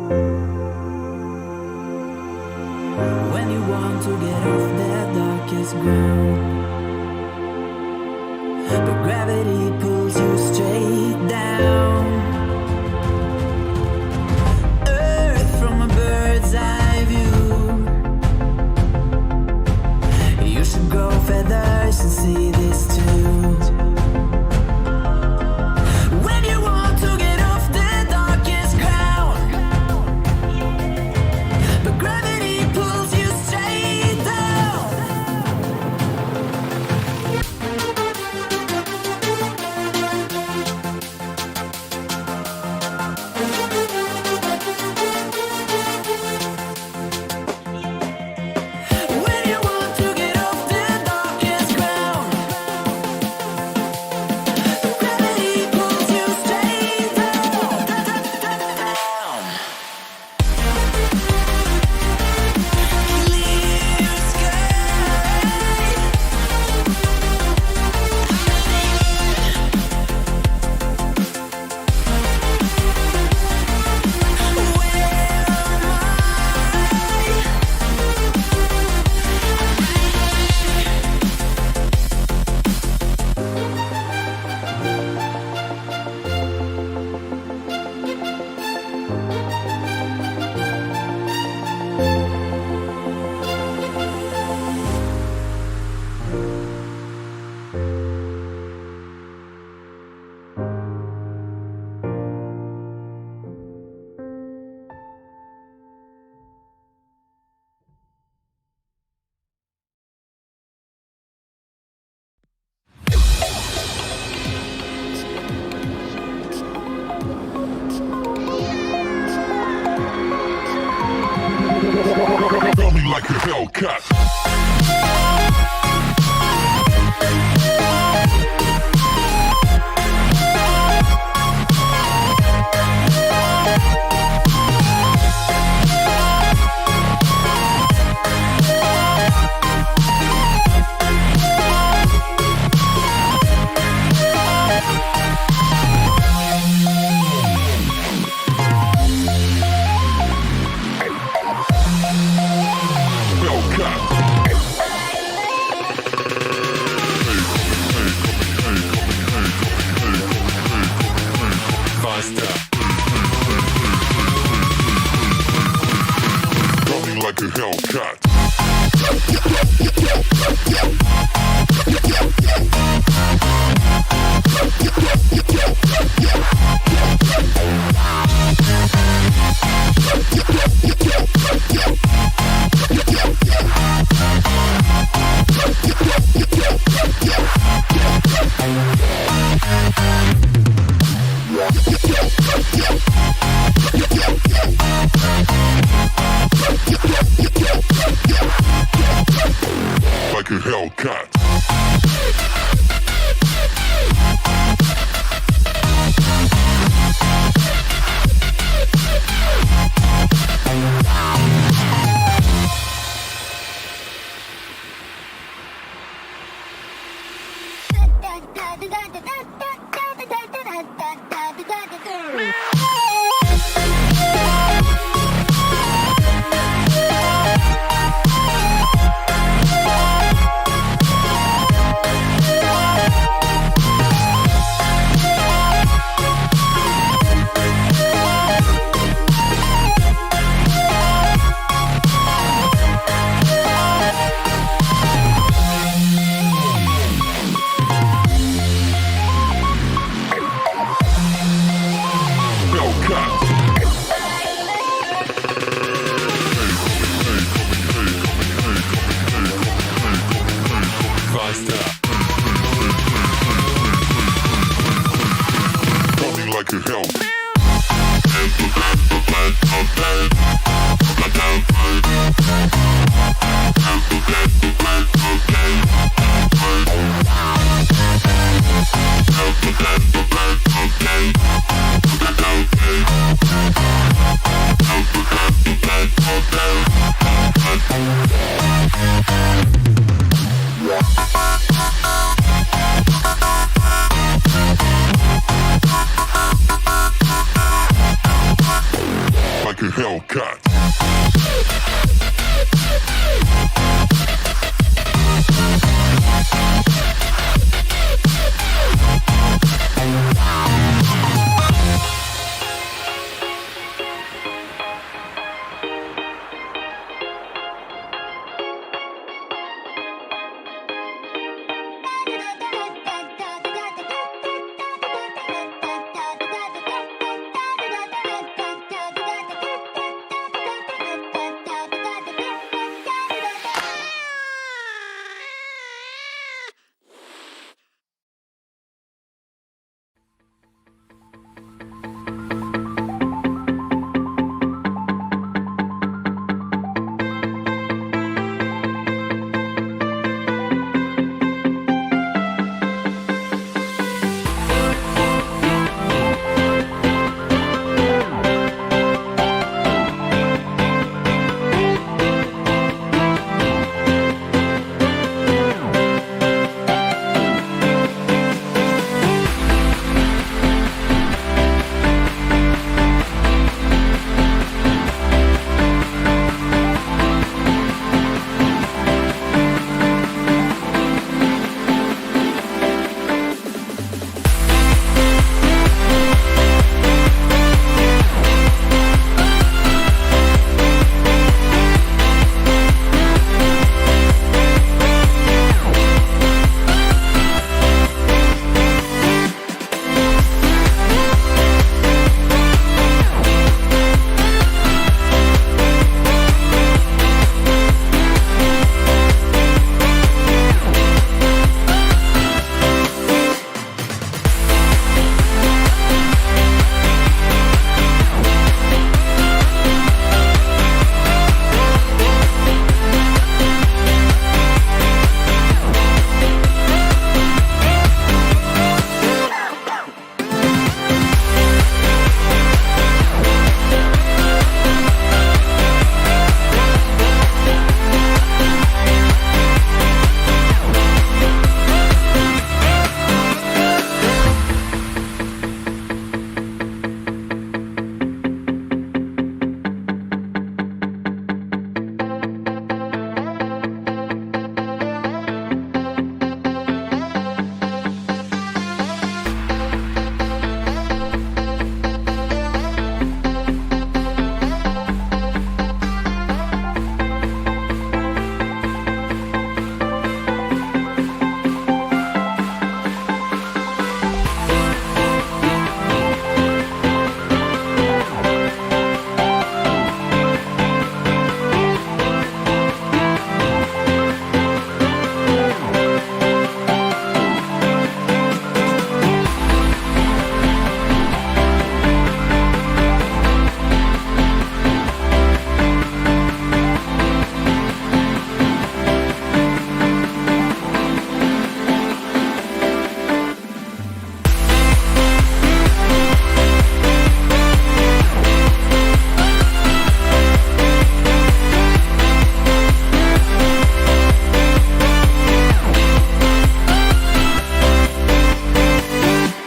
When you want to get off that darkest ground, but gravity pulls you straight down. Earth from a bird's eye view. You should grow feathers and see this too. When you want to get off the darkest ground, but gravity pulls you straight down. When you want to get off the darkest ground, gravity pulls you straight down. Clear Feel me like a Hellcat. Hellcat. Faster. Coming like a Hellcat. Like a Hellcat. like a Hellcat.